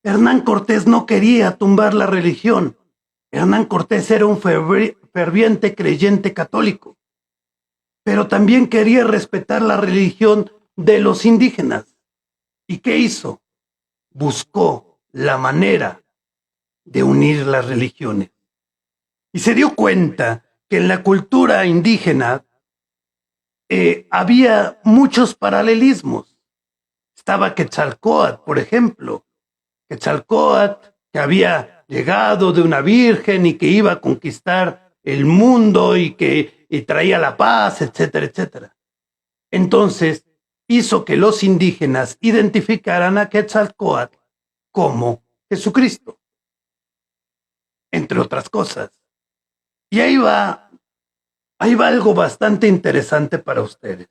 Hernán Cortés no quería tumbar la religión. Hernán Cortés era un ferviente creyente católico, pero también quería respetar la religión de los indígenas. ¿Y qué hizo? Buscó la manera de unir las religiones. Y se dio cuenta que en la cultura indígena había muchos paralelismos. Estaba Quetzalcóatl, por ejemplo. Quetzalcóatl, que había llegado de una virgen y que iba a conquistar el mundo y que traía la paz, etcétera, etcétera. Entonces, hizo que los indígenas identificaran a Quetzalcóatl como Jesucristo, entre otras cosas. Y ahí va algo bastante interesante para ustedes.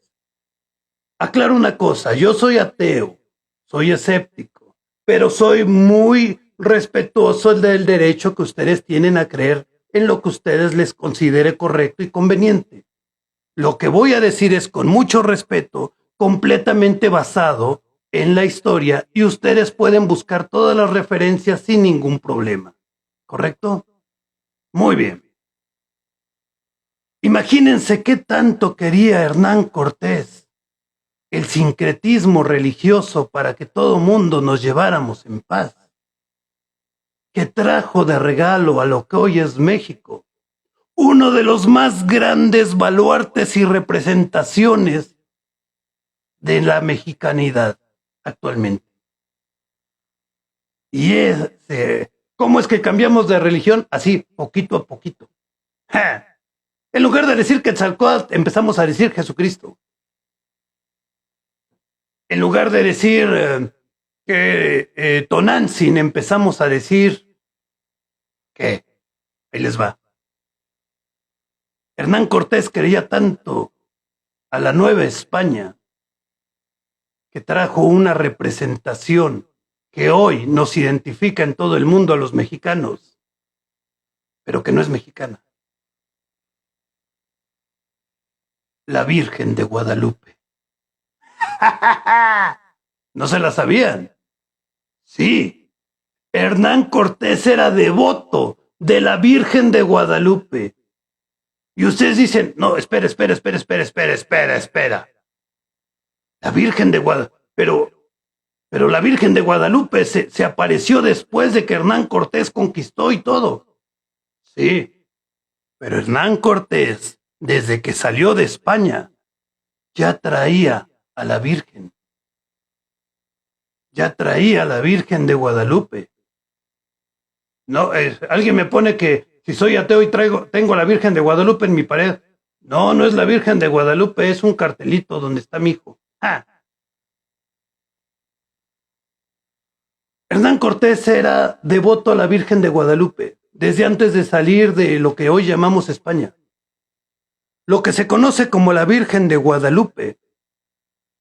Aclaro una cosa, yo soy ateo, soy escéptico, pero soy muy respetuoso del derecho que ustedes tienen a creer en lo que ustedes les considere correcto y conveniente. Lo que voy a decir es con mucho respeto, completamente basado en la historia, y ustedes pueden buscar todas las referencias sin ningún problema. ¿Correcto? Muy bien. Imagínense qué tanto quería Hernán Cortés el sincretismo religioso para que todo mundo nos lleváramos en paz, que trajo de regalo a lo que hoy es México uno de los más grandes baluartes y representaciones de la mexicanidad actualmente. Y ¿cómo es que cambiamos de religión? Así, poquito a poquito. ¡Ja! En lugar de decir Quetzalcóatl, empezamos a decir Jesucristo. En lugar de decir que Tonantzin, empezamos a decir que, ahí les va. Hernán Cortés quería tanto a la Nueva España que trajo una representación que hoy nos identifica en todo el mundo a los mexicanos, pero que no es mexicana. La Virgen de Guadalupe. ¿No se la sabían? Sí, Hernán Cortés era devoto de la Virgen de Guadalupe. Y ustedes dicen, no, espera. La Virgen de Guadalupe, pero la Virgen de Guadalupe se apareció después de que Hernán Cortés conquistó y todo. Sí, pero Hernán Cortés, desde que salió de España, ya traía a la Virgen. Ya traía a la Virgen de Guadalupe. No, alguien me pone que si soy ateo y tengo a la Virgen de Guadalupe en mi pared. No, no es la Virgen de Guadalupe, es un cartelito donde está mi hijo. ¡Ja! Hernán Cortés era devoto a la Virgen de Guadalupe desde antes de salir de lo que hoy llamamos España. Lo que se conoce como la Virgen de Guadalupe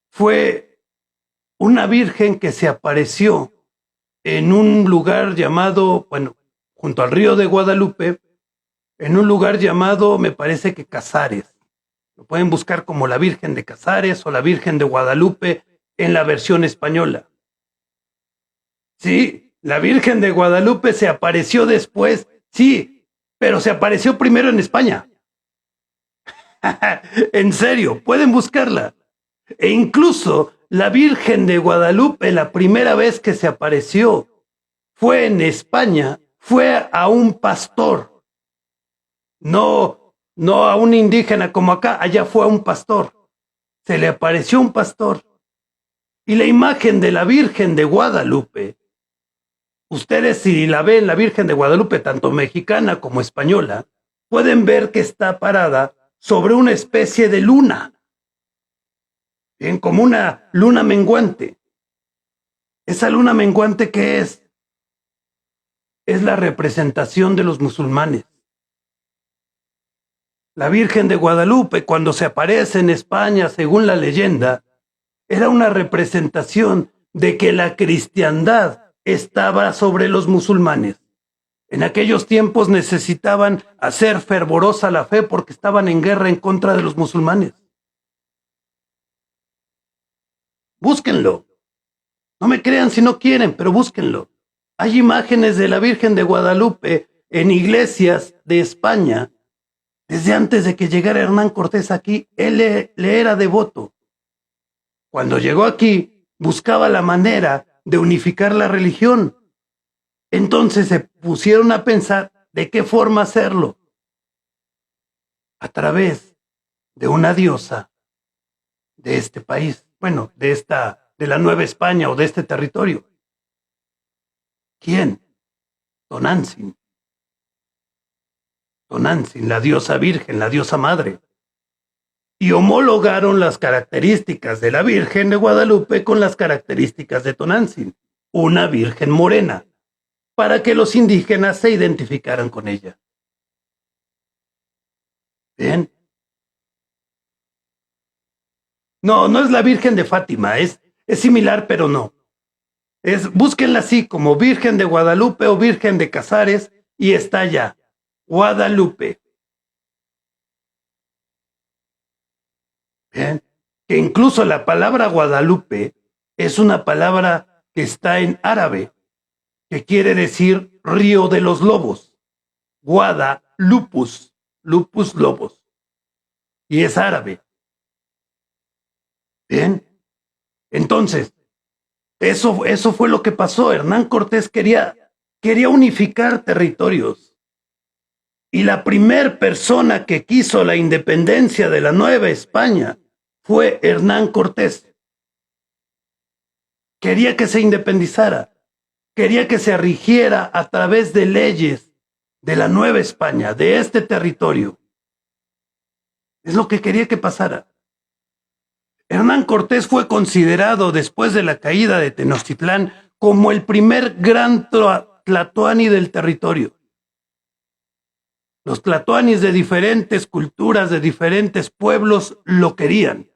fue una virgen que se apareció en un lugar llamado, junto al río de Guadalupe, en un lugar llamado, me parece que Casares. Lo pueden buscar como la Virgen de Casares o la Virgen de Guadalupe en la versión española. Sí, la Virgen de Guadalupe se apareció después, sí, pero se apareció primero en España. En serio, pueden buscarla. E incluso la Virgen de Guadalupe, la primera vez que se apareció, fue en España, fue a un pastor. No a un indígena como acá, allá fue a un pastor. Se le apareció un pastor. Y la imagen de la Virgen de Guadalupe, ustedes si la ven, la Virgen de Guadalupe, tanto mexicana como española, pueden ver que está parada sobre una especie de luna. Bien, como una luna menguante. Esa luna menguante, ¿qué es? Es la representación de los musulmanes. La Virgen de Guadalupe, cuando se aparece en España, según la leyenda, era una representación de que la cristiandad estaba sobre los musulmanes. En aquellos tiempos necesitaban hacer fervorosa la fe porque estaban en guerra en contra de los musulmanes. Búsquenlo. No me crean si no quieren, pero búsquenlo. Hay imágenes de la Virgen de Guadalupe en iglesias de España. Desde antes de que llegara Hernán Cortés aquí, él le era devoto. Cuando llegó aquí, buscaba la manera de unificar la religión. Entonces se pusieron a pensar de qué forma hacerlo. A través de una diosa de este país, de la Nueva España o de este territorio. ¿Quién? Tonantzin. Tonantzin, la diosa virgen, la diosa madre. Y homologaron las características de la Virgen de Guadalupe con las características de Tonantzin, una virgen morena, para que los indígenas se identificaran con ella. Bien. No es la Virgen de Fátima, es similar, pero no. Búsquenla así como Virgen de Guadalupe o Virgen de Casares y está ya, Guadalupe. Bien, que incluso la palabra Guadalupe es una palabra que está en árabe, que quiere decir río de los lobos. Guada, lupus, lupus lobos. Y es árabe. Bien, entonces, eso fue lo que pasó. Hernán Cortés quería unificar territorios. Y la primer persona que quiso la independencia de la Nueva España fue Hernán Cortés. Quería que se independizara, quería que se rigiera a través de leyes de la Nueva España, de este territorio. Es lo que quería que pasara. Hernán Cortés fue considerado después de la caída de Tenochtitlán como el primer gran tlatoani del territorio. Los tlatoanis de diferentes culturas, de diferentes pueblos, lo querían.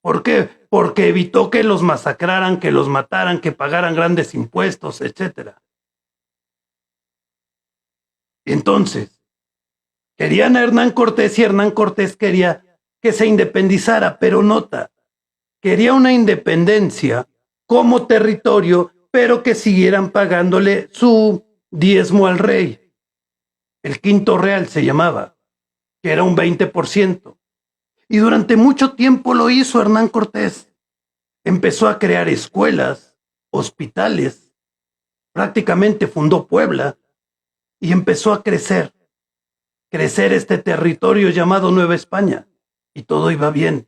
¿Por qué? Porque evitó que los masacraran, que los mataran, que pagaran grandes impuestos, etc. Entonces, querían a Hernán Cortés y Hernán Cortés quería que se independizara, pero nota, quería una independencia como territorio, pero que siguieran pagándole su diezmo al rey. El quinto real se llamaba, que era un 20%. Y durante mucho tiempo lo hizo Hernán Cortés. Empezó a crear escuelas, hospitales, prácticamente fundó Puebla y empezó a crecer este territorio llamado Nueva España. Y todo iba bien.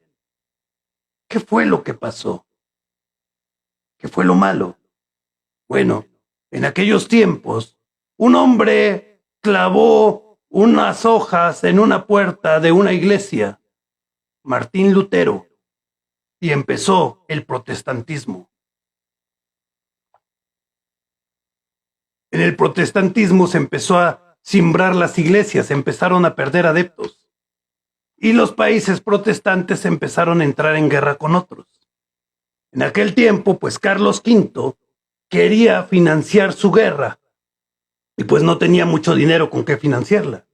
¿Qué fue lo que pasó? ¿Qué fue lo malo? Bueno, en aquellos tiempos, un hombre clavó unas hojas en una puerta de una iglesia, Martín Lutero, y empezó el protestantismo. En el protestantismo se empezó a simbrar las iglesias, empezaron a perder adeptos. Y los países protestantes empezaron a entrar en guerra con otros. En aquel tiempo, pues Carlos V quería financiar su guerra y pues no tenía mucho dinero con qué financiarla.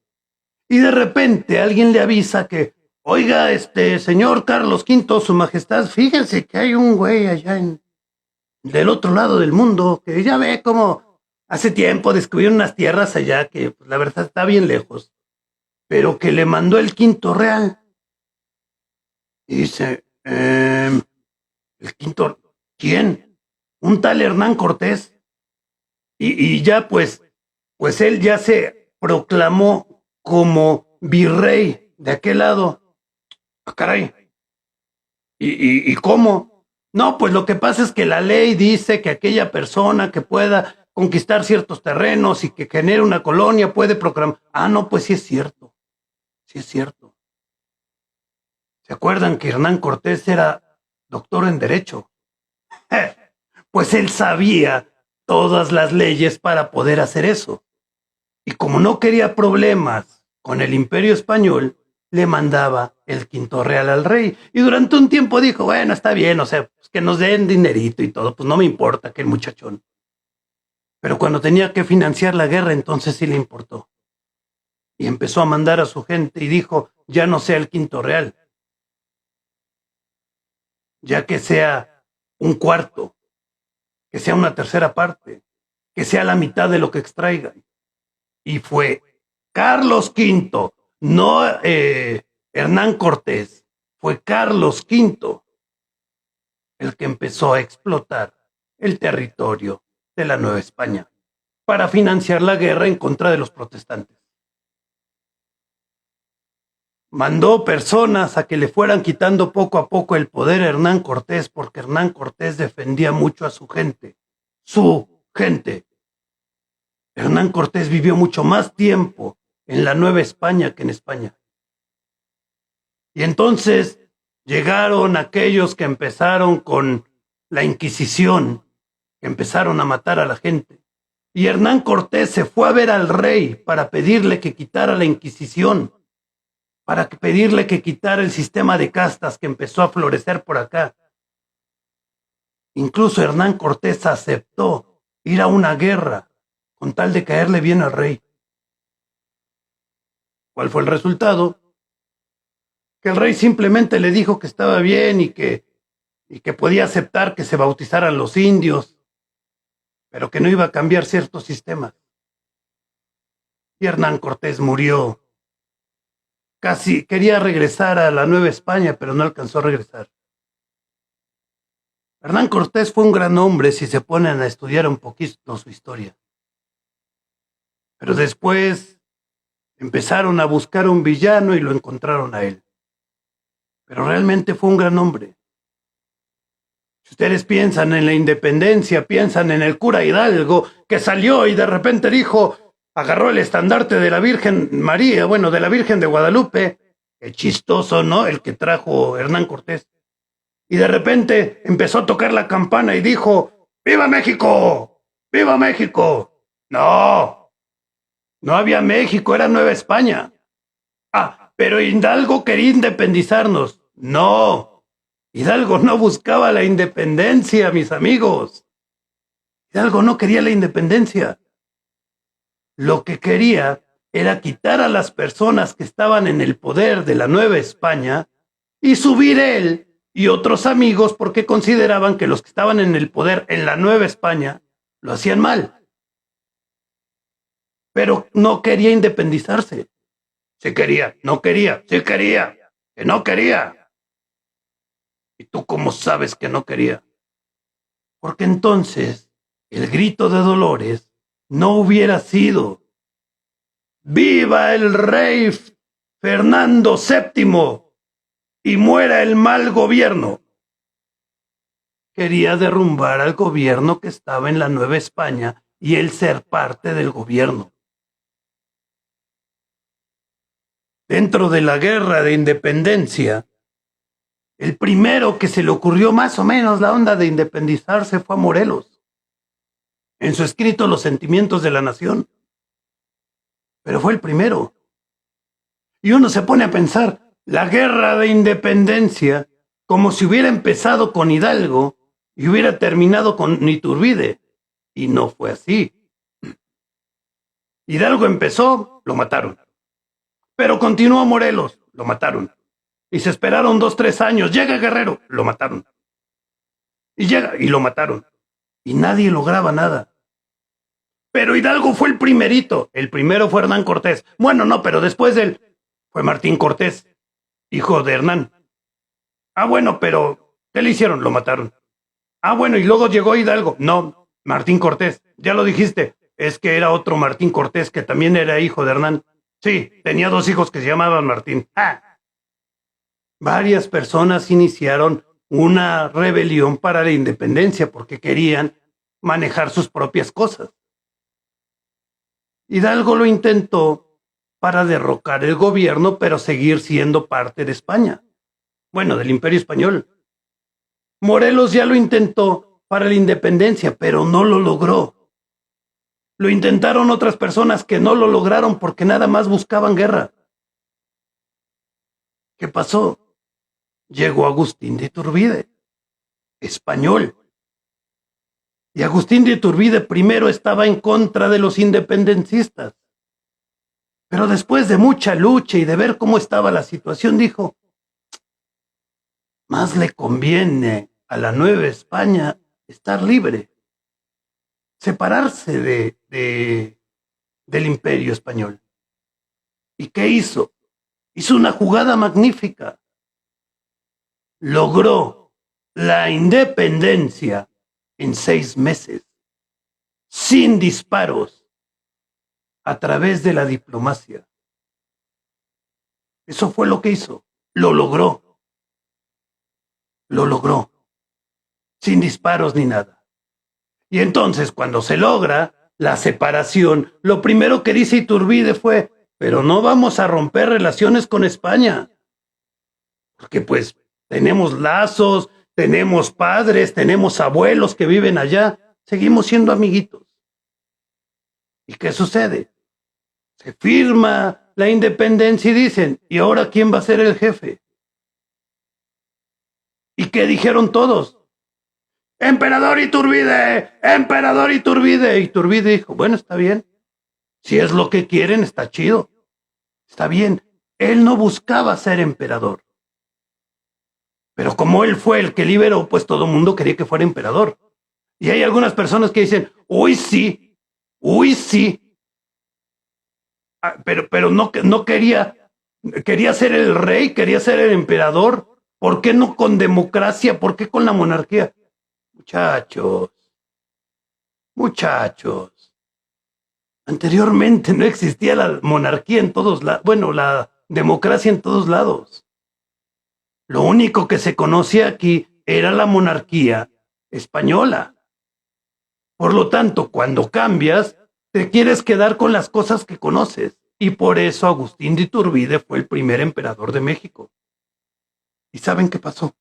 Y de repente alguien le avisa que, oiga, señor Carlos V, su majestad, fíjense que hay un güey allá del otro lado del mundo que ya ve cómo hace tiempo descubrieron unas tierras allá que pues, la verdad está bien lejos, pero que le mandó el quinto real. Y dice, el quinto, ¿quién? Un tal Hernán Cortés. Y ya pues él ya se proclamó como virrey de aquel lado. Ah, caray. ¿Y cómo? No, pues lo que pasa es que la ley dice que aquella persona que pueda conquistar ciertos terrenos y que genere una colonia puede proclamar. Ah, no, pues sí es cierto. Sí es cierto. ¿Se acuerdan que Hernán Cortés era doctor en Derecho? Pues él sabía todas las leyes para poder hacer eso. Y como no quería problemas con el Imperio Español, le mandaba el quinto real al rey. Y durante un tiempo dijo, bueno, está bien, o sea, pues que nos den dinerito y todo, pues no me importa que el muchachón. Pero cuando tenía que financiar la guerra, entonces sí le importó. Y empezó a mandar a su gente y dijo, ya no sea el quinto real, ya que sea un cuarto, que sea una tercera parte, que sea la mitad de lo que extraigan. Y fue Carlos V, no Hernán Cortés, fue Carlos V el que empezó a explotar el territorio de la Nueva España para financiar la guerra en contra de los protestantes. Mandó personas a que le fueran quitando poco a poco el poder a Hernán Cortés, porque Hernán Cortés defendía mucho a su gente. Su gente. Hernán Cortés vivió mucho más tiempo en la Nueva España que en España. Y entonces llegaron aquellos que empezaron con la Inquisición, que empezaron a matar a la gente. Y Hernán Cortés se fue a ver al rey para pedirle que quitara la Inquisición, para pedirle que quitara el sistema de castas que empezó a florecer por acá. Incluso Hernán Cortés aceptó ir a una guerra con tal de caerle bien al rey. ¿Cuál fue el resultado? Que el rey simplemente le dijo que estaba bien y que podía aceptar que se bautizaran los indios, pero que no iba a cambiar ciertos sistemas. Y Hernán Cortés murió. Casi quería regresar a la Nueva España, pero no alcanzó a regresar. Hernán Cortés fue un gran hombre si se ponen a estudiar un poquito su historia. Pero después empezaron a buscar un villano y lo encontraron a él. Pero realmente fue un gran hombre. Si ustedes piensan en la independencia, piensan en el cura Hidalgo que salió y de repente dijo, agarró el estandarte de la Virgen María, bueno, de la Virgen de Guadalupe, qué chistoso, ¿no? El que trajo Hernán Cortés. Y de repente empezó a tocar la campana y dijo, ¡Viva México! ¡Viva México! No, no había México, era Nueva España. Ah, pero Hidalgo quería independizarnos. No, Hidalgo no buscaba la independencia, mis amigos. Hidalgo no quería la independencia. Lo que quería era quitar a las personas que estaban en el poder de la Nueva España y subir él y otros amigos porque consideraban que los que estaban en el poder en la Nueva España lo hacían mal. Pero no quería independizarse. Sí quería, no quería, sí quería, que no quería. ¿Y tú cómo sabes que no quería? Porque entonces el grito de Dolores no hubiera sido ¡Viva el rey Fernando VII y muera el mal gobierno! Quería derrumbar al gobierno que estaba en la Nueva España y él ser parte del gobierno. Dentro de la guerra de independencia, el primero que se le ocurrió más o menos la onda de independizarse fue a Morelos, en su escrito Los sentimientos de la nación. Pero fue el primero. Y uno se pone a pensar, la guerra de independencia, como si hubiera empezado con Hidalgo y hubiera terminado con Iturbide. Y no fue así. Hidalgo empezó, lo mataron. Pero continuó Morelos, lo mataron. Y se esperaron 2, 3 años. Llega Guerrero, lo mataron. Y llega, y lo mataron. Y nadie lograba nada. Pero Hidalgo fue el primerito. El primero fue Hernán Cortés. Bueno, no, pero después de él fue Martín Cortés, hijo de Hernán. Ah, bueno, pero ¿qué le hicieron? Lo mataron. Ah, bueno, y luego llegó Hidalgo. No, Martín Cortés. Ya lo dijiste. Es que era otro Martín Cortés que también era hijo de Hernán. Sí, tenía 2 hijos que se llamaban Martín. ¡Ah! Varias personas iniciaron una rebelión para la independencia porque querían manejar sus propias cosas. Hidalgo lo intentó para derrocar el gobierno, pero seguir siendo parte de España. Bueno, del Imperio Español. Morelos ya lo intentó para la independencia, pero no lo logró. Lo intentaron otras personas que no lo lograron porque nada más buscaban guerra. ¿Qué pasó? Llegó Agustín de Iturbide, español. Y Agustín de Iturbide primero estaba en contra de los independencistas. Pero después de mucha lucha y de ver cómo estaba la situación, dijo, más le conviene a la Nueva España estar libre, separarse del Imperio Español. ¿Y qué hizo? Hizo una jugada magnífica. Logró la independencia en 6 meses, sin disparos, a través de la diplomacia. Eso fue lo que hizo. Lo logró. Lo logró. Sin disparos ni nada. Y entonces, cuando se logra la separación, lo primero que dice Iturbide fue, pero no vamos a romper relaciones con España. Porque pues tenemos lazos, tenemos padres, tenemos abuelos que viven allá, seguimos siendo amiguitos. ¿Y qué sucede? Se firma la independencia y dicen, ¿y ahora quién va a ser el jefe? ¿Y qué dijeron todos? ¡Emperador Iturbide! ¡Emperador Iturbide! Iturbide dijo, bueno, está bien. Si es lo que quieren, está chido. Está bien. Él no buscaba ser emperador. Pero como él fue el que liberó, pues todo el mundo quería que fuera emperador. Y hay algunas personas que dicen, uy, sí. Pero no quería ser el rey, quería ser el emperador. ¿Por qué no con democracia? ¿Por qué con la monarquía? Muchachos. Anteriormente no existía la monarquía en todos lados, bueno, la democracia en todos lados. Lo único que se conocía aquí era la monarquía española. Por lo tanto, cuando cambias, te quieres quedar con las cosas que conoces. Y por eso Agustín de Iturbide fue el primer emperador de México. ¿Y saben qué pasó?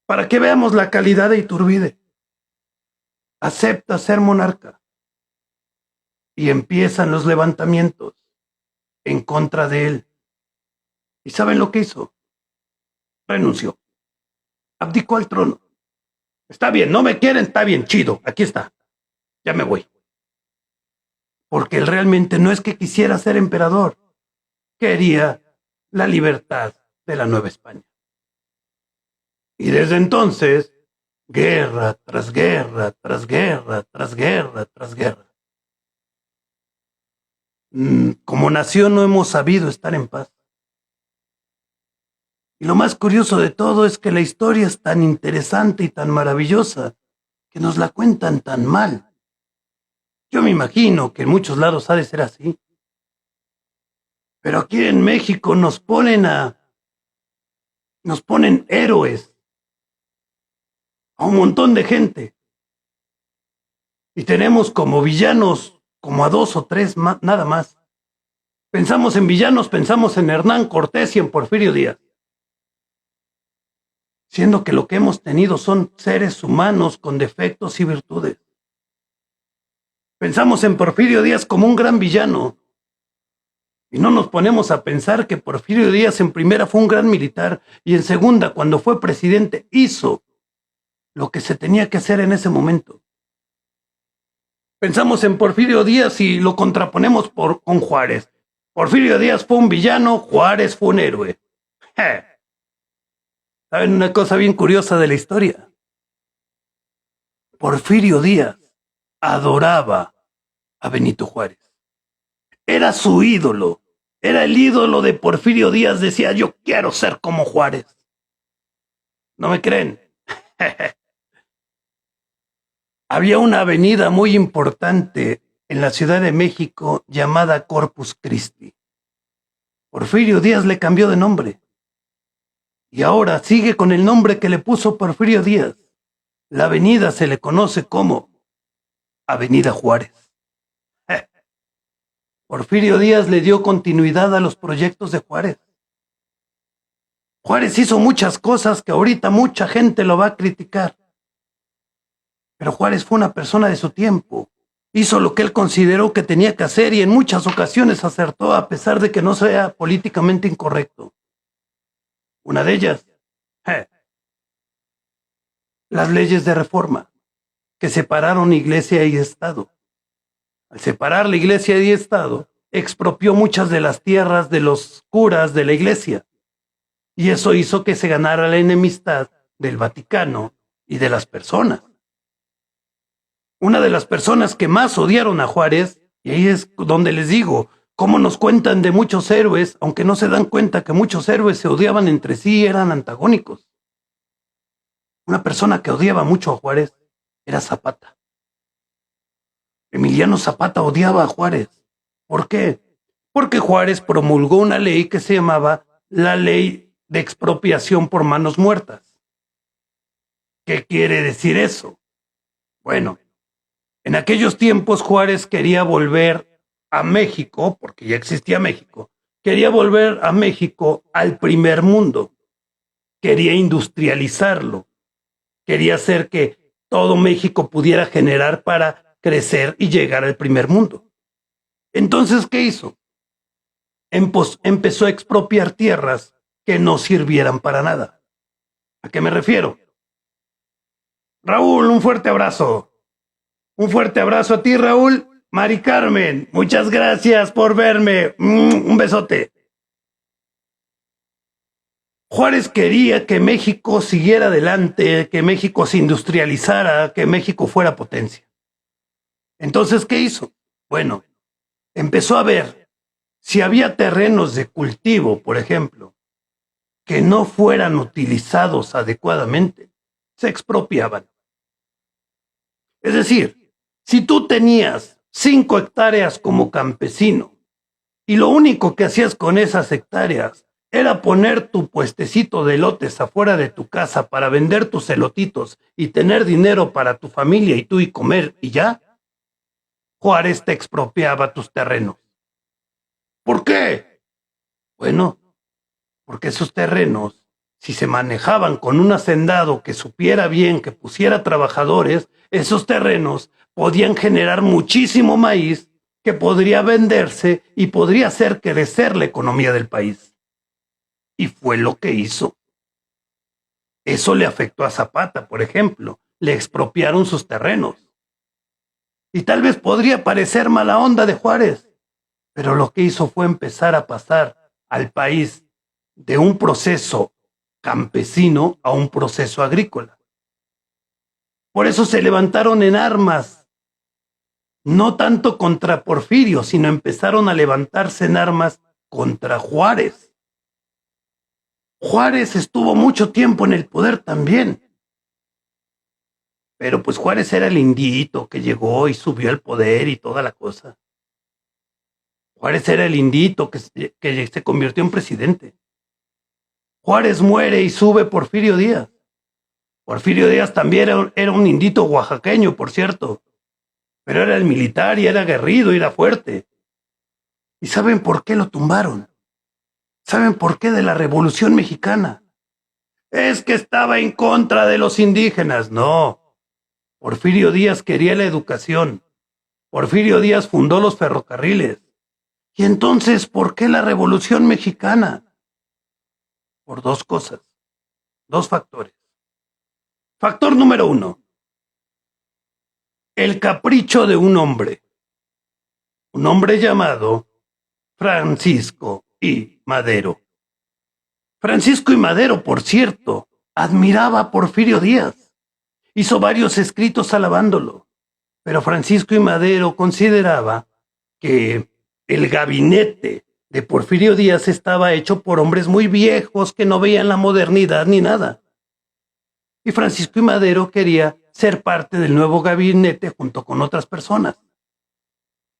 Para que veamos la calidad de Iturbide. Acepta ser monarca. Y empiezan los levantamientos en contra de él. ¿Y saben lo que hizo? Renunció. Abdicó al trono. Está bien, no me quieren, está bien, chido, aquí está. Ya me voy. Porque él realmente no es que quisiera ser emperador. Quería la libertad de la Nueva España. Y desde entonces, guerra tras guerra, tras guerra, tras guerra, tras guerra. Como nación no hemos sabido estar en paz. Y lo más curioso de todo es que la historia es tan interesante y tan maravillosa que nos la cuentan tan mal. Yo me imagino que en muchos lados ha de ser así. Pero aquí en México nos ponen héroes a un montón de gente. Y tenemos como villanos como a 2 o 3 nada más. Pensamos en villanos, pensamos en Hernán Cortés y en Porfirio Díaz. Siendo que lo que hemos tenido son seres humanos con defectos y virtudes. Pensamos en Porfirio Díaz como un gran villano. Y no nos ponemos a pensar que Porfirio Díaz en primera fue un gran militar y en segunda, cuando fue presidente, hizo lo que se tenía que hacer en ese momento. Pensamos en Porfirio Díaz y lo contraponemos con Juárez. Porfirio Díaz fue un villano, Juárez fue un héroe. ¿Saben una cosa bien curiosa de la historia? Porfirio Díaz adoraba a Benito Juárez. Era su ídolo. Era el ídolo de Porfirio Díaz. Decía, yo quiero ser como Juárez. ¿No me creen? Había una avenida muy importante en la Ciudad de México llamada Corpus Christi. Porfirio Díaz le cambió de nombre. Y ahora sigue con el nombre que le puso Porfirio Díaz. La avenida se le conoce como Avenida Juárez. Porfirio Díaz le dio continuidad a los proyectos de Juárez. Juárez hizo muchas cosas que ahorita mucha gente lo va a criticar. Pero Juárez fue una persona de su tiempo. Hizo lo que él consideró que tenía que hacer y en muchas ocasiones acertó a pesar de que no sea políticamente incorrecto. Una de ellas, las leyes de reforma, que separaron iglesia y Estado. Al separar la iglesia y Estado, expropió muchas de las tierras de los curas de la iglesia. Y eso hizo que se ganara la enemistad del Vaticano y de las personas. Una de las personas que más odiaron a Juárez, y ahí es donde les digo, cómo nos cuentan de muchos héroes, aunque no se dan cuenta que muchos héroes se odiaban entre sí y eran antagónicos. Una persona que odiaba mucho a Juárez era Zapata. Emiliano Zapata odiaba a Juárez. ¿Por qué? Porque Juárez promulgó una ley que se llamaba la Ley de Expropiación por Manos Muertas. ¿Qué quiere decir eso? Bueno, en aquellos tiempos Juárez quería volver a México, porque ya existía México, quería volver a México al primer mundo. Quería industrializarlo. Quería hacer que todo México pudiera generar para crecer y llegar al primer mundo. Entonces, ¿qué hizo? Empezó a expropiar tierras que no sirvieran para nada. ¿A qué me refiero? Raúl, un fuerte abrazo. Un fuerte abrazo a ti, Raúl. Mari Carmen, muchas gracias por verme. Un besote. Juárez quería que México siguiera adelante, que México se industrializara, que México fuera potencia. Entonces, ¿qué hizo? Bueno, empezó a ver si había terrenos de cultivo, por ejemplo, que no fueran utilizados adecuadamente, se expropiaban. Es decir, si tú tenías 5 hectáreas como campesino y lo único que hacías con esas hectáreas era poner tu puestecito de elotes afuera de tu casa para vender tus elotitos y tener dinero para tu familia y tú y comer y ya, Juárez te expropiaba tus terrenos. ¿Por qué? Bueno, porque esos terrenos, si se manejaban con un hacendado que supiera bien, que pusiera trabajadores, esos terrenos podían generar muchísimo maíz que podría venderse y podría hacer crecer la economía del país. Y fue lo que hizo. Eso le afectó a Zapata, por ejemplo. Le expropiaron sus terrenos. Y tal vez podría parecer mala onda de Juárez, pero lo que hizo fue empezar a pasar al país de un proceso campesino a un proceso agrícola. Por eso se levantaron en armas, no tanto contra Porfirio, sino empezaron a levantarse en armas contra Juárez. Juárez estuvo mucho tiempo en el poder también, pero pues Juárez era el indito que llegó y subió al poder y toda la cosa. Juárez era el indito que se convirtió en presidente. Juárez muere y sube Porfirio Díaz. Porfirio Díaz también era un indito oaxaqueño, por cierto, pero era el militar y era aguerrido y era fuerte. ¿Y saben por qué lo tumbaron? ¿Saben por qué de la Revolución Mexicana? Es que estaba en contra de los indígenas. No, Porfirio Díaz quería la educación. Porfirio Díaz fundó los ferrocarriles. ¿Y entonces por qué la Revolución Mexicana? Por dos cosas, dos factores. Factor número 1. El capricho de un hombre llamado Francisco I. Madero. Francisco I. Madero, por cierto, admiraba a Porfirio Díaz. Hizo varios escritos alabándolo, pero Francisco I. Madero consideraba que el gabinete de Porfirio Díaz estaba hecho por hombres muy viejos que no veían la modernidad ni nada. Y Francisco I. Madero quería ser parte del nuevo gabinete junto con otras personas.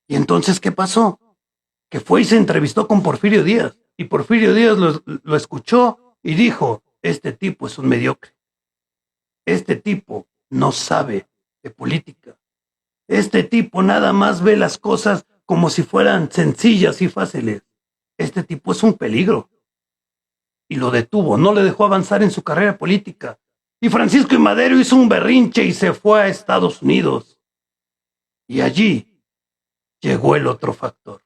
¿Y entonces qué pasó? Que fue y se entrevistó con Porfirio Díaz. Y Porfirio Díaz lo escuchó y dijo, este tipo es un mediocre. Este tipo no sabe de política. Este tipo nada más ve las cosas como si fueran sencillas y fáciles. Este tipo es un peligro. Y lo detuvo, no le dejó avanzar en su carrera política. Y Francisco I. Madero hizo un berrinche y se fue a Estados Unidos. Y allí llegó el otro factor.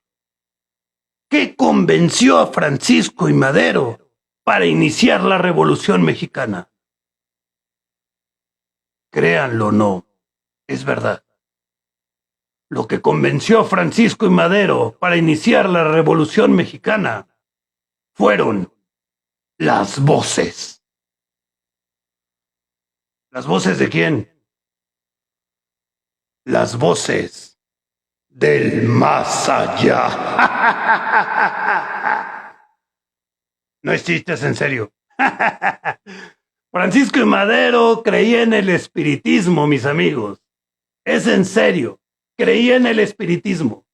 ¿Qué convenció a Francisco I. Madero para iniciar la Revolución Mexicana? Créanlo o no, es verdad. Lo que convenció a Francisco I. Madero para iniciar la Revolución Mexicana fueron las voces. ¿Las voces de quién? Las voces del más allá. No es chiste, es en serio. Francisco I. Madero creía en el espiritismo, mis amigos. Es en serio. Creía en el espiritismo.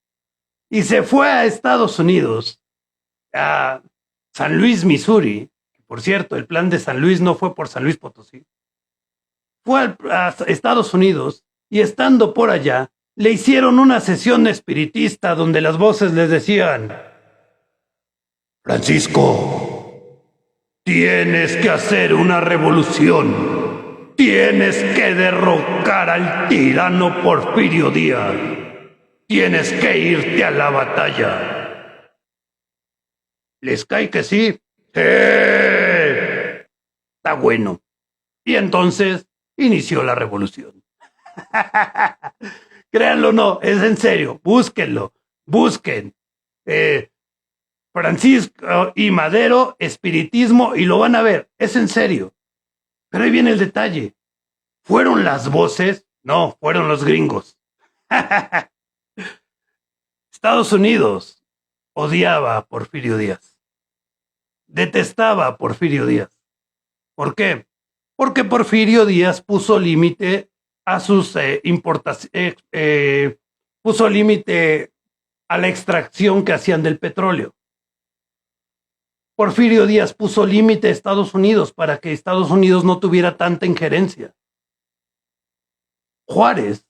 Y se fue a Estados Unidos, a San Luis, Missouri. Por cierto, el plan de San Luis no fue por San Luis Potosí. Fue a Estados Unidos y estando por allá, le hicieron una sesión espiritista donde las voces les decían: Francisco, tienes que hacer una revolución. Tienes que derrocar al tirano Porfirio Díaz. Tienes que irte a la batalla. ¿Les cae que sí? Está bueno. Y entonces inició la revolución. Créanlo o no, es en serio, búsquenlo, busquen Francisco y Madero, espiritismo, y lo van a ver, es en serio. Pero ahí viene el detalle. ¿Fueron las voces? No, fueron los gringos. Estados Unidos odiaba a Porfirio Díaz. Detestaba a Porfirio Díaz. ¿Por qué? Porque Porfirio Díaz puso límite a sus puso límite a la extracción que hacían del petróleo. Porfirio Díaz puso límite a Estados Unidos para que Estados Unidos no tuviera tanta injerencia. Juárez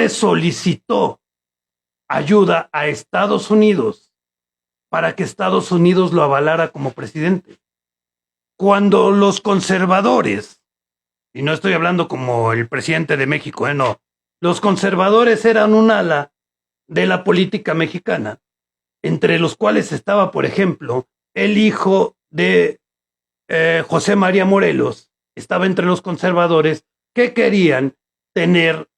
solicitó ayuda a Estados Unidos para que Estados Unidos lo avalara como presidente. Cuando los conservadores, y no estoy hablando como el presidente de México, no, los conservadores eran un ala de la política mexicana, entre los cuales estaba, por ejemplo, el hijo de José María Morelos, estaba entre los conservadores que querían tener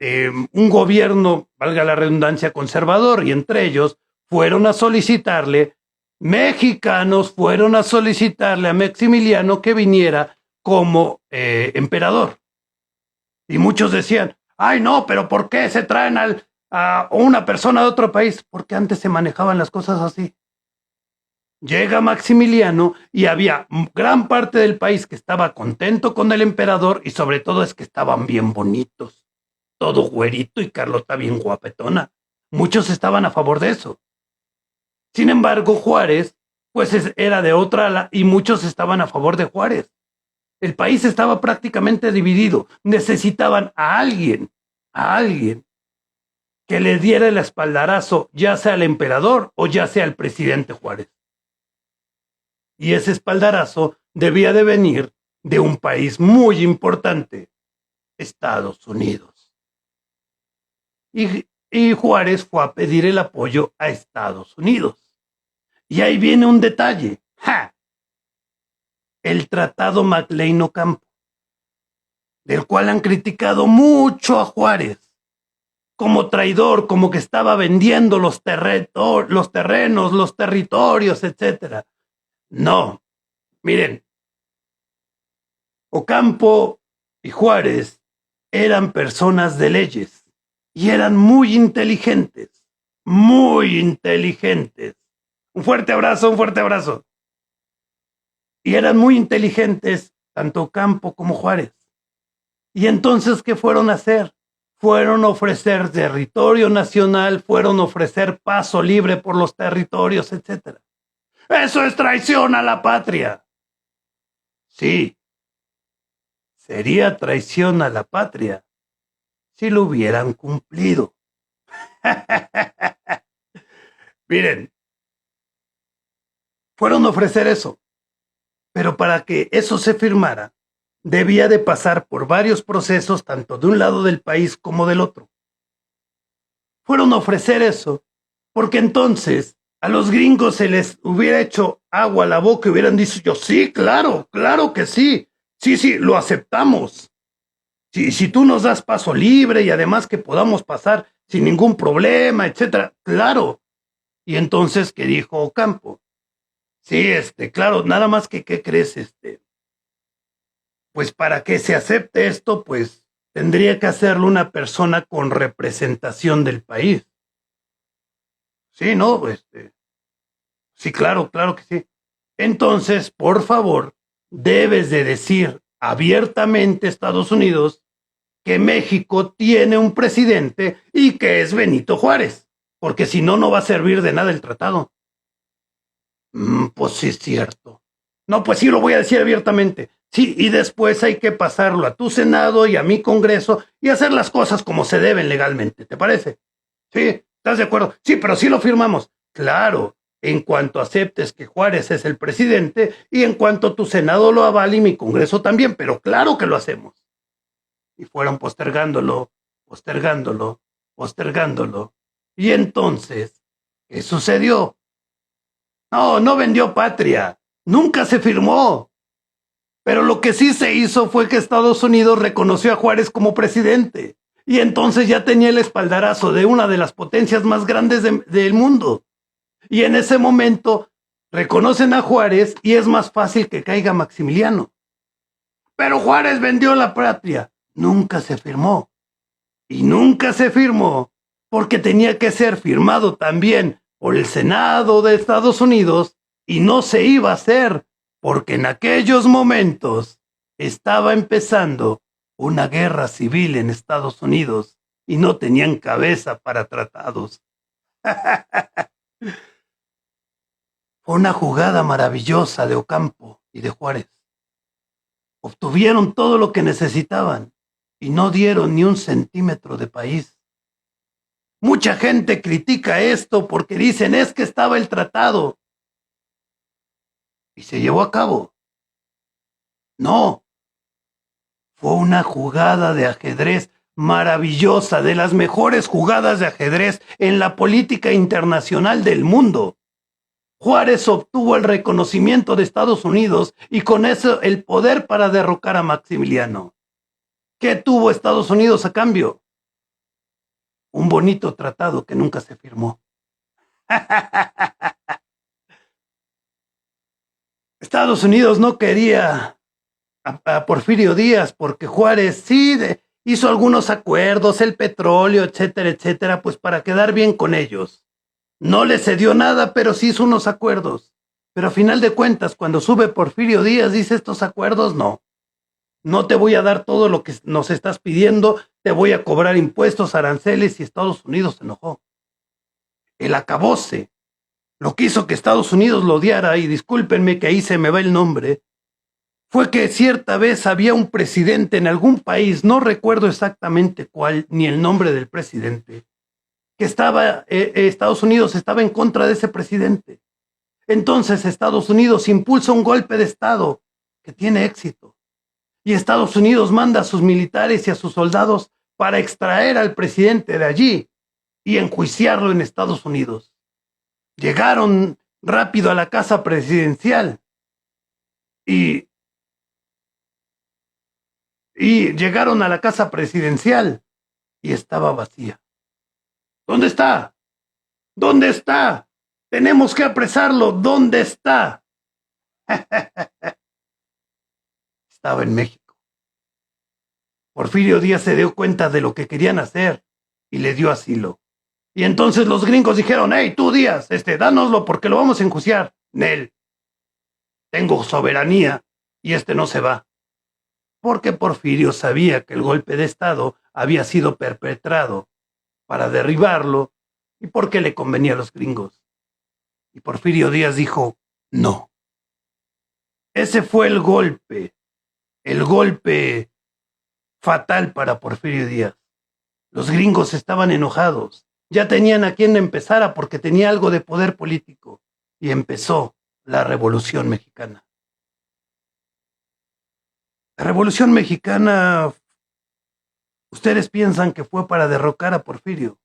un gobierno, valga la redundancia, conservador, y entre ellos fueron a solicitarle, mexicanos fueron a solicitarle a Maximiliano que viniera como emperador. Y muchos decían, ay no, pero ¿por qué se traen a una persona de otro país? Porque antes se manejaban las cosas así. Llega Maximiliano y había gran parte del país que estaba contento con el emperador, y sobre todo es que estaban bien bonitos. Todo güerito y Carlota bien guapetona. Muchos estaban a favor de eso. Sin embargo, Juárez, pues era de otra ala y muchos estaban a favor de Juárez. El país estaba prácticamente dividido. Necesitaban a alguien que le diera el espaldarazo, ya sea al emperador o ya sea al presidente Juárez. Y ese espaldarazo debía de venir de un país muy importante, Estados Unidos. Y Juárez fue a pedir el apoyo a Estados Unidos. Y ahí viene un detalle. ¡Ja! El Tratado McLean-Ocampo, del cual han criticado mucho a Juárez como traidor, como que estaba vendiendo los terrenos, los territorios, etc. No, miren, Ocampo y Juárez eran personas de leyes y eran muy inteligentes, muy inteligentes. Un fuerte abrazo, un fuerte abrazo. Y eran muy inteligentes, tanto Ocampo como Juárez. Y entonces, ¿qué fueron a hacer? Fueron a ofrecer territorio nacional, fueron a ofrecer paso libre por los territorios, etc. ¡Eso es traición a la patria! Sí, sería traición a la patria si lo hubieran cumplido. Miren, fueron a ofrecer eso, pero para que eso se firmara, debía de pasar por varios procesos, tanto de un lado del país como del otro. Fueron a ofrecer eso, porque entonces a los gringos se les hubiera hecho agua a la boca y hubieran dicho, sí, claro, claro que sí, sí, lo aceptamos. Si tú nos das paso libre y además que podamos pasar sin ningún problema, etcétera, claro. Y entonces, ¿qué dijo Ocampo? Sí, claro, nada más que, ¿qué crees? Pues para que se acepte esto, pues tendría que hacerlo una persona con representación del país. Sí, ¿no? Sí, claro que sí. Entonces, por favor, debes de decir abiertamente a Estados Unidos que México tiene un presidente y que es Benito Juárez, porque si no, no va a servir de nada el tratado. Pues sí es cierto. No, pues sí lo voy a decir abiertamente. Sí, y después hay que pasarlo a tu Senado y a mi Congreso y hacer las cosas como se deben legalmente, ¿te parece? Sí, ¿estás de acuerdo? Sí, pero sí lo firmamos. Claro, en cuanto aceptes que Juárez es el presidente y en cuanto tu Senado lo avale y mi Congreso también, pero claro que lo hacemos. Y fueron postergándolo. Y entonces, ¿qué sucedió? No vendió patria. Nunca se firmó. Pero lo que sí se hizo fue que Estados Unidos reconoció a Juárez como presidente. Y entonces ya tenía el espaldarazo de una de las potencias más grandes del mundo. Y en ese momento reconocen a Juárez y es más fácil que caiga Maximiliano. Pero Juárez vendió la patria. Nunca se firmó. Y nunca se firmó porque tenía que ser firmado también por el Senado de Estados Unidos y no se iba a hacer porque en aquellos momentos estaba empezando una guerra civil en Estados Unidos y no tenían cabeza para tratados. Fue una jugada maravillosa de Ocampo y de Juárez. Obtuvieron todo lo que necesitaban y no dieron ni un centímetro de país. Mucha gente critica esto porque dicen es que estaba el tratado y se llevó a cabo. No, fue una jugada de ajedrez maravillosa, de las mejores jugadas de ajedrez en la política internacional del mundo. Juárez obtuvo el reconocimiento de Estados Unidos y con eso el poder para derrocar a Maximiliano. ¿Qué tuvo Estados Unidos a cambio? Un bonito tratado que nunca se firmó. Estados Unidos no quería a Porfirio Díaz porque Juárez sí hizo algunos acuerdos, el petróleo, etcétera, etcétera, pues para quedar bien con ellos. No le cedió nada, pero sí hizo unos acuerdos. Pero a final de cuentas, cuando sube Porfirio Díaz, dice estos acuerdos, no. No te voy a dar todo lo que nos estás pidiendo, te voy a cobrar impuestos, aranceles, y Estados Unidos se enojó. El acabose, lo que hizo que Estados Unidos lo odiara, y discúlpenme que ahí se me va el nombre, fue que cierta vez había un presidente en algún país, no recuerdo exactamente cuál, ni el nombre del presidente, que Estados Unidos estaba en contra de ese presidente. Entonces Estados Unidos impulsa un golpe de Estado que tiene éxito. Y Estados Unidos manda a sus militares y a sus soldados para extraer al presidente de allí y enjuiciarlo en Estados Unidos. Llegaron rápido a la casa presidencial y llegaron a la casa presidencial y estaba vacía. ¿Dónde está? ¿Dónde está? Tenemos que apresarlo. ¿Dónde está? Estaba en México. Porfirio Díaz se dio cuenta de lo que querían hacer y le dio asilo. Y entonces los gringos dijeron, hey, tú Díaz, dánoslo porque lo vamos a enjuiciar. Nel, tengo soberanía y no se va. Porque Porfirio sabía que el golpe de Estado había sido perpetrado para derribarlo y porque le convenía a los gringos. Y Porfirio Díaz dijo, no. Ese fue el golpe fatal para Porfirio Díaz. Los gringos estaban enojados, ya tenían a quién empezar porque tenía algo de poder político y empezó la Revolución Mexicana. La Revolución Mexicana, ustedes piensan que fue para derrocar a Porfirio.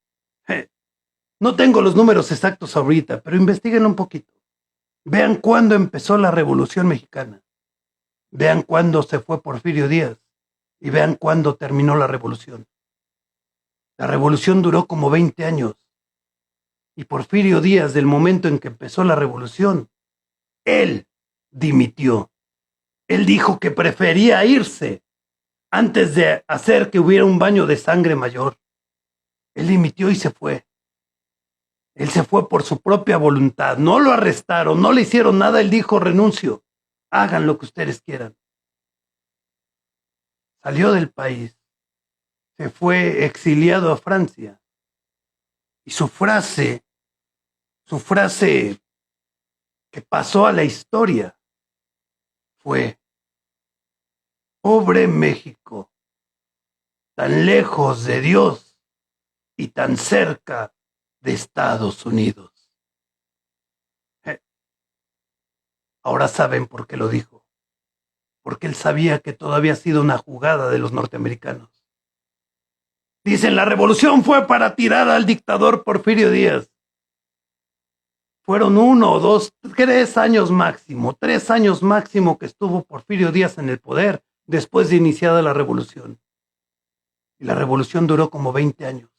No tengo los números exactos ahorita, pero investiguen un poquito. Vean cuándo empezó la Revolución Mexicana. Vean cuándo se fue Porfirio Díaz y vean cuándo terminó la revolución. La revolución duró como 20 años. Y Porfirio Díaz, del momento en que empezó la revolución, él dimitió. Él dijo que prefería irse antes de hacer que hubiera un baño de sangre mayor. Él dimitió y se fue. Él se fue por su propia voluntad. No lo arrestaron, no le hicieron nada. Él dijo, renuncio. Hagan lo que ustedes quieran. Salió del país. Se fue exiliado a Francia. Y su frase que pasó a la historia fue, pobre México, tan lejos de Dios y tan cerca de Estados Unidos. Ahora saben por qué lo dijo. Porque él sabía que todo había sido una jugada de los norteamericanos. Dicen, la revolución fue para tirar al dictador Porfirio Díaz. fueron 1 o 2, 3 años máximo, 3 años máximo que estuvo Porfirio Díaz en el poder después de iniciada la revolución. Y la revolución duró como 20 años.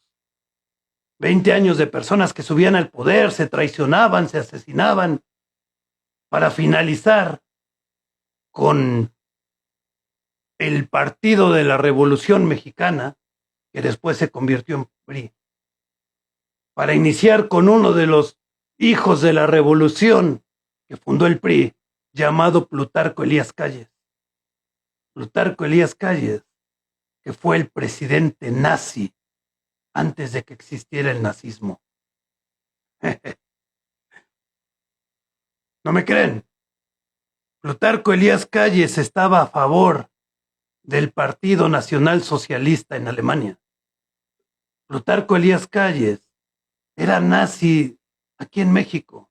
20 años de personas que subían al poder, se traicionaban, se asesinaban, para finalizar con el Partido de la Revolución Mexicana, que después se convirtió en PRI, para iniciar con uno de los hijos de la revolución que fundó el PRI, llamado Plutarco Elías Calles. Plutarco Elías Calles, que fue el presidente nazi antes de que existiera el nazismo. ¿No me creen? Plutarco Elías Calles estaba a favor del Partido Nacional Socialista en Alemania. Plutarco Elías Calles era nazi aquí en México,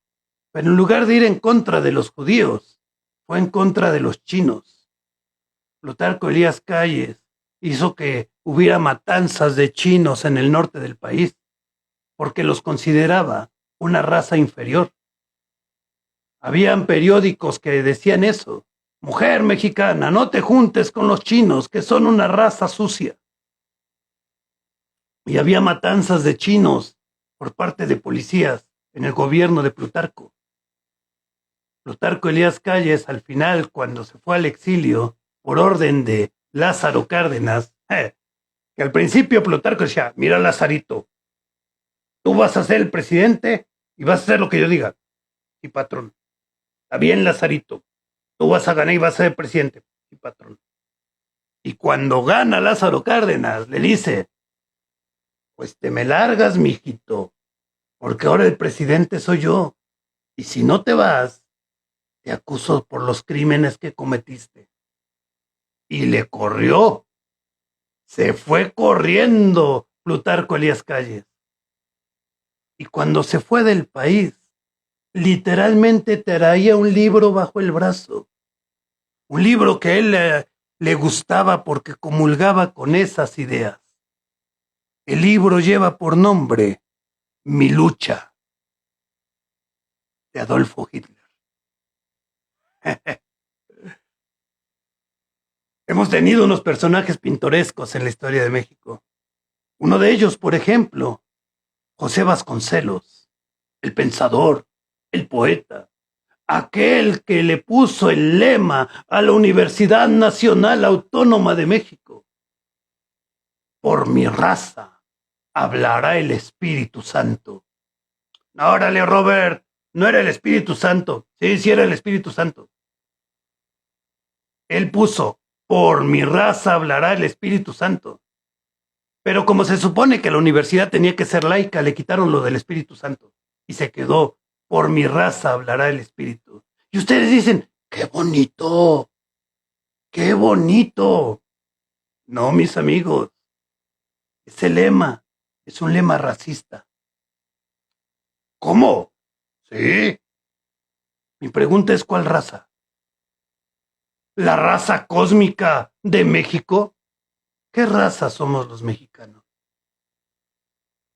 pero en lugar de ir en contra de los judíos, fue en contra de los chinos. Plutarco Elías Calles hizo que hubiera matanzas de chinos en el norte del país, porque los consideraba una raza inferior. Habían periódicos que decían eso. Mujer mexicana, no te juntes con los chinos, que son una raza sucia. Y había matanzas de chinos por parte de policías en el gobierno de Plutarco. Plutarco Elías Calles, al final, cuando se fue al exilio, por orden de Lázaro Cárdenas, que al principio Plutarco decía, mira Lazarito, tú vas a ser el presidente y vas a hacer lo que yo diga. Sí, patrón. Está bien, Lazarito, tú vas a ganar y vas a ser el presidente. Sí, patrón. Y cuando gana Lázaro Cárdenas, le dice, pues te me largas, mijito, porque ahora el presidente soy yo. Y si no te vas, te acuso por los crímenes que cometiste. Y le corrió. Se fue corriendo Plutarco Elías Calles. Y cuando se fue del país, literalmente traía un libro bajo el brazo. Un libro que a él le gustaba porque comulgaba con esas ideas. El libro lleva por nombre Mi lucha, de Adolfo Hitler. Hemos tenido unos personajes pintorescos en la historia de México. Uno de ellos, por ejemplo, José Vasconcelos, el pensador, el poeta, aquel que le puso el lema a la Universidad Nacional Autónoma de México. Por mi raza hablará el Espíritu Santo. Órale, Robert, no era el Espíritu Santo. Sí era el Espíritu Santo. Él puso, por mi raza hablará el Espíritu Santo. Pero como se supone que la universidad tenía que ser laica, le quitaron lo del Espíritu Santo. Y se quedó, por mi raza hablará el Espíritu. Y ustedes dicen, ¡qué bonito! ¡Qué bonito! No, mis amigos. Ese lema es un lema racista. ¿Cómo? Sí. Mi pregunta es, ¿cuál raza? ¿La raza cósmica de México? ¿Qué raza somos los mexicanos?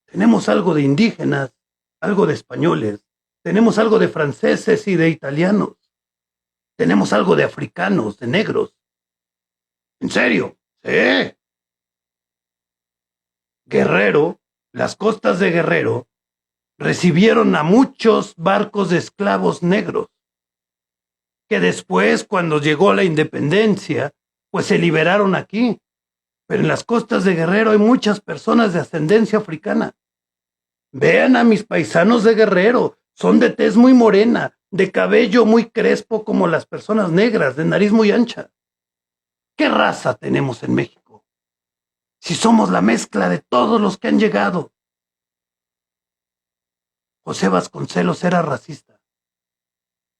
Tenemos algo de indígenas, algo de españoles, tenemos algo de franceses y de italianos, tenemos algo de africanos, de negros. ¿En serio? Sí. Guerrero, las costas de Guerrero, recibieron a muchos barcos de esclavos negros, que después, cuando llegó la independencia, pues se liberaron aquí. Pero en las costas de Guerrero hay muchas personas de ascendencia africana. Vean a mis paisanos de Guerrero, son de tez muy morena, de cabello muy crespo como las personas negras, de nariz muy ancha. ¿Qué raza tenemos en México? Si somos la mezcla de todos los que han llegado. José Vasconcelos era racista.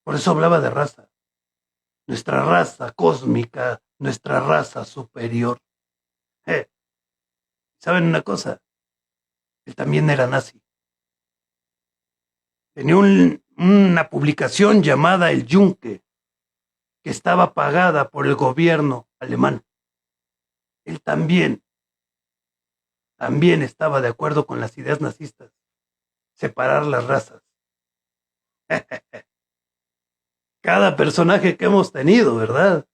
Por eso hablaba de raza. Nuestra raza cósmica, nuestra raza superior. ¿Saben una cosa? Él también era nazi. Tenía una publicación llamada El Yunque, que estaba pagada por el gobierno alemán. Él también estaba de acuerdo con las ideas nazistas, separar las razas. Cada personaje que hemos tenido, ¿verdad?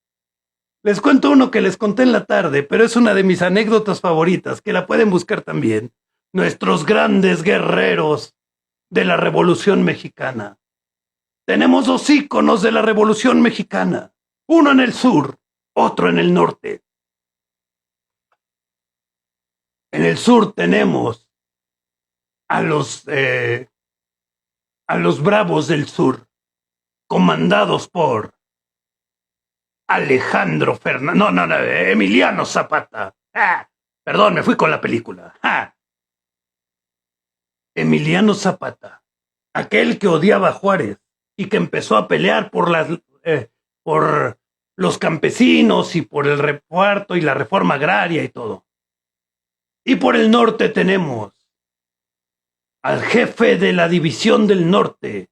Les cuento uno que les conté en la tarde, pero es una de mis anécdotas favoritas, que la pueden buscar también. Nuestros grandes guerreros de la Revolución Mexicana. Tenemos dos íconos de la Revolución Mexicana, uno en el sur, otro en el norte. En el sur tenemos a los Bravos del Sur, comandados por Alejandro Fernández. No, Emiliano Zapata. Perdón, me fui con la película. Emiliano Zapata, aquel que odiaba a Juárez y que empezó a pelear por los campesinos y por el reparto y la reforma agraria y todo. Y por el norte tenemos al jefe de la División del Norte,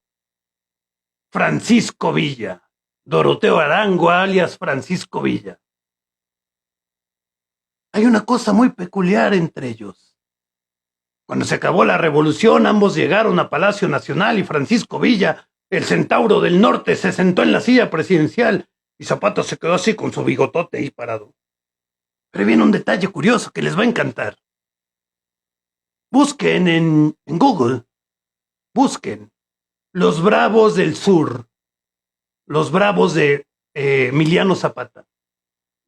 Francisco Villa. Doroteo Arango, alias Francisco Villa. Hay una cosa muy peculiar entre ellos. Cuando se acabó la revolución, ambos llegaron a Palacio Nacional y Francisco Villa, el centauro del norte, se sentó en la silla presidencial y Zapata se quedó así con su bigotote ahí parado. Pero viene un detalle curioso que les va a encantar. Busquen en Google, busquen los Bravos del Sur, los Bravos de Emiliano Zapata,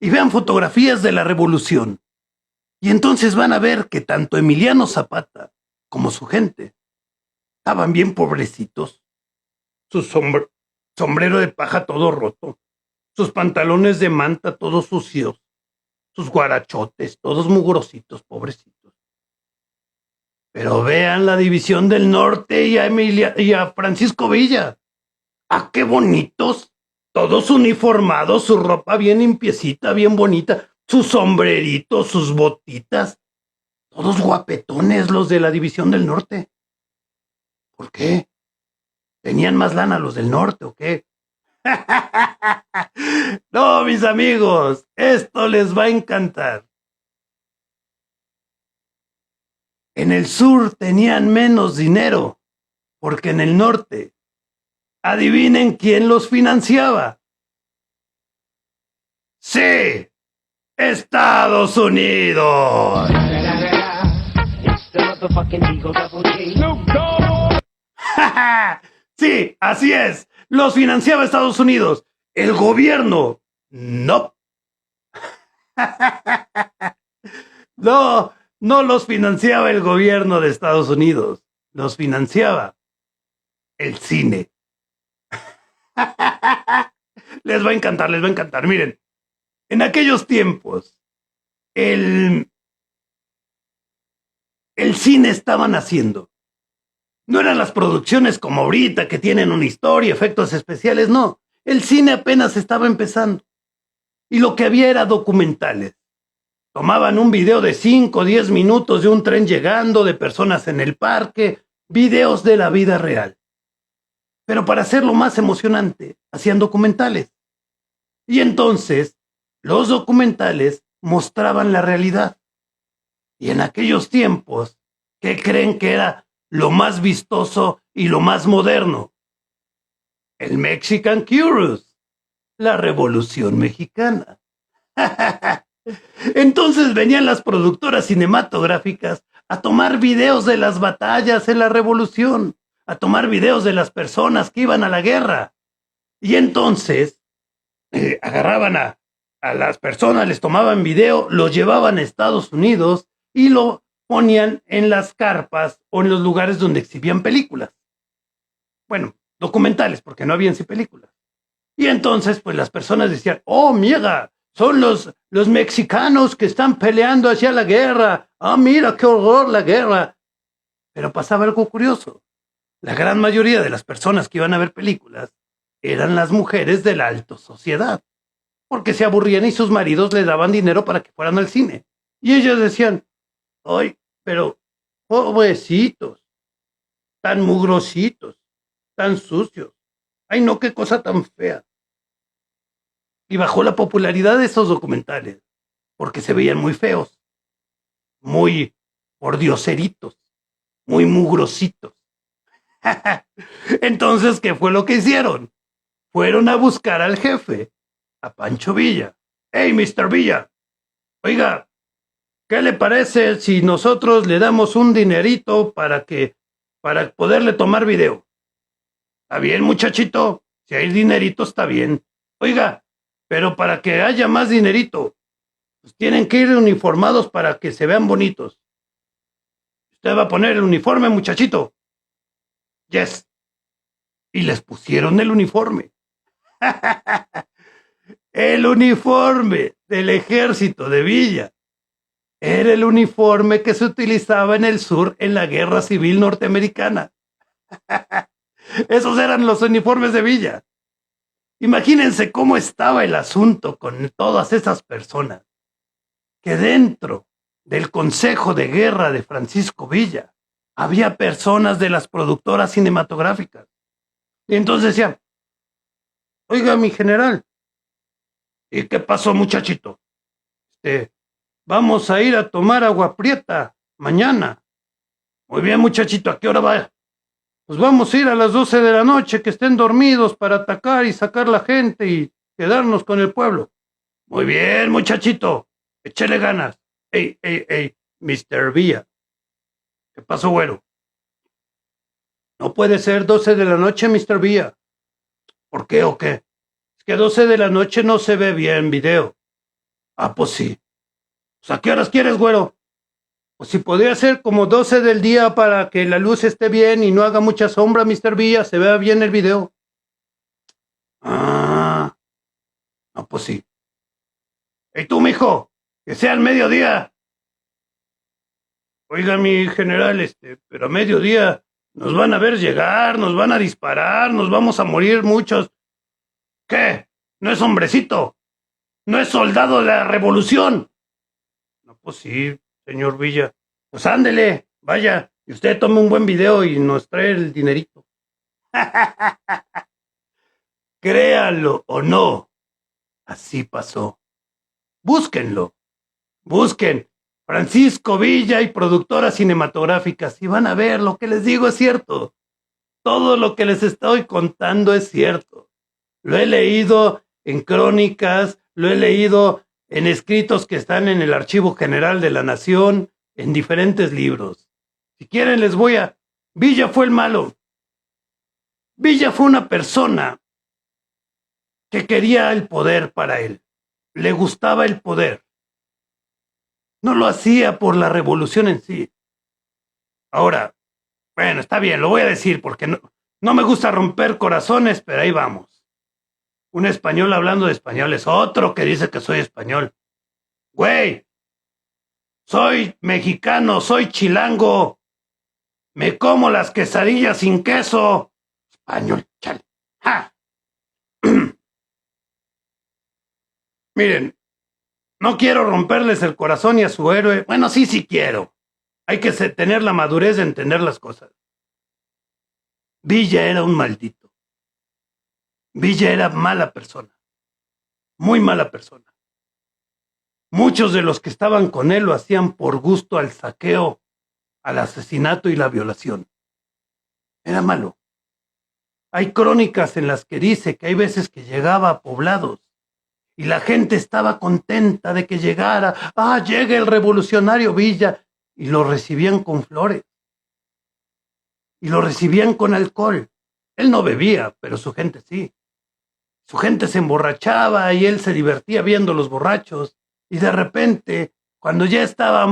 y vean fotografías de la revolución. Y entonces van a ver que tanto Emiliano Zapata como su gente estaban bien pobrecitos. Su sombrero de paja todo roto, sus pantalones de manta todos sucios, sus guarachotes todos mugrositos, pobrecitos. Pero vean la División del Norte y a Francisco Villa. ¡Ah, qué bonitos! Todos uniformados, su ropa bien limpiecita, bien bonita, sus sombreritos, sus botitas. Todos guapetones los de la División del Norte. ¿Por qué? ¿Tenían más lana los del norte o qué? No, mis amigos, esto les va a encantar. En el sur tenían menos dinero, porque en el norte, adivinen quién los financiaba. ¡Sí! ¡Estados Unidos! Sí, así es. Los financiaba Estados Unidos. El gobierno, no. No los financiaba el gobierno de Estados Unidos. Los financiaba el cine. Les va a encantar, les va a encantar. Miren, en aquellos tiempos, el cine estaban haciendo. No eran las producciones como ahorita que tienen una historia, efectos especiales, no. El cine apenas estaba empezando. Y lo que había era documentales. Tomaban un video de 5 o 10 minutos de un tren llegando, de personas en el parque, videos de la vida real. Pero para hacerlo más emocionante, hacían documentales. Y entonces, los documentales mostraban la realidad. Y en aquellos tiempos, ¿qué creen que era lo más vistoso y lo más moderno? El Mexican Curious, la Revolución Mexicana. Entonces venían las productoras cinematográficas a tomar videos de las batallas en la Revolución, a tomar videos de las personas que iban a la guerra. Y entonces agarraban a las personas, les tomaban video, los llevaban a Estados Unidos y lo ponían en las carpas o en los lugares donde exhibían películas. Bueno, documentales, porque no había en sí películas. Y entonces, pues las personas decían, oh, mira, son los mexicanos que están peleando hacia la guerra. Ah, mira, qué horror la guerra. Pero pasaba algo curioso. La gran mayoría de las personas que iban a ver películas eran las mujeres de la alta sociedad, porque se aburrían y sus maridos les daban dinero para que fueran al cine. Y ellas decían, ay, pero pobrecitos, tan mugrositos, tan sucios. Ay, no, qué cosa tan fea. Y bajó la popularidad de esos documentales, porque se veían muy feos, muy pordioseritos, muy mugrositos. Entonces, ¿qué fue lo que hicieron? Fueron a buscar al jefe, a Pancho Villa. Hey, Mr. Villa, oiga, ¿qué le parece si nosotros le damos un dinerito para poderle tomar video? ¿Está bien, muchachito? Si hay dinerito, está bien. Oiga, pero para que haya más dinerito, pues tienen que ir uniformados para que se vean bonitos. ¿Usted va a poner el uniforme, muchachito? Yes. Y les pusieron el uniforme. El uniforme del ejército de Villa era el uniforme que se utilizaba en el sur en la Guerra Civil Norteamericana. Esos eran los uniformes de Villa. Imagínense cómo estaba el asunto con todas esas personas que dentro del Consejo de Guerra de Francisco Villa había personas de las productoras cinematográficas. Y entonces decían, oiga, mi general, ¿y qué pasó, muchachito? Vamos a ir a tomar agua prieta mañana. Muy bien, muchachito, ¿a qué hora va? Pues vamos a ir a las 12 de la noche, que estén dormidos para atacar y sacar la gente y quedarnos con el pueblo. Muy bien, muchachito, échele ganas. Ey, Mr. Villa. ¿Qué pasó, güero? No puede ser 12 de la noche, Mr. Villa. ¿Por qué o qué? Es que 12 de la noche no se ve bien video. Ah, pues sí. Pues, ¿a qué horas quieres, güero? Pues si podría ser como 12 del día para que la luz esté bien y no haga mucha sombra, Mr. Villa, se vea bien el video. Ah, no, pues sí. ¡Ey tú, mijo! ¡Que sea al mediodía! Oiga, mi general, pero a mediodía nos van a ver llegar, nos van a disparar, nos vamos a morir muchos. ¿Qué? ¿No es hombrecito? ¿No es soldado de la revolución? No, pues sí, señor Villa. Pues ándele, vaya, y usted tome un buen video y nos trae el dinerito. Créalo o no, así pasó. Búsquenlo, busquen Francisco Villa y productoras cinematográficas y van a ver lo que les digo es cierto. Todo lo que les estoy contando es cierto. Lo he leído en crónicas, lo he leído en escritos que están en el Archivo General de la Nación, en diferentes libros. Si quieren les voy a... Villa fue el malo. Villa fue una persona que quería el poder para él. Le gustaba el poder. No lo hacía por la revolución en sí. Ahora, bueno, está bien, lo voy a decir porque no me gusta romper corazones, pero ahí vamos. Un español hablando de español es otro que dice que soy español. Güey, soy mexicano, soy chilango. Me como las quesadillas sin queso. Español, chale. ¡Ja! Miren, no quiero romperles el corazón y a su héroe. Bueno, sí quiero. Hay que tener la madurez de entender las cosas. Villa era un maldito. Villa era mala persona. Muy mala persona. Muchos de los que estaban con él lo hacían por gusto al saqueo, al asesinato y la violación. Era malo. Hay crónicas en las que dice que hay veces que llegaba a poblados y la gente estaba contenta de que llegara. ¡Ah, llega el revolucionario Villa! Y lo recibían con flores. Y lo recibían con alcohol. Él no bebía, pero su gente sí. Su gente se emborrachaba y él se divertía viendo los borrachos. Y de repente, cuando ya estaba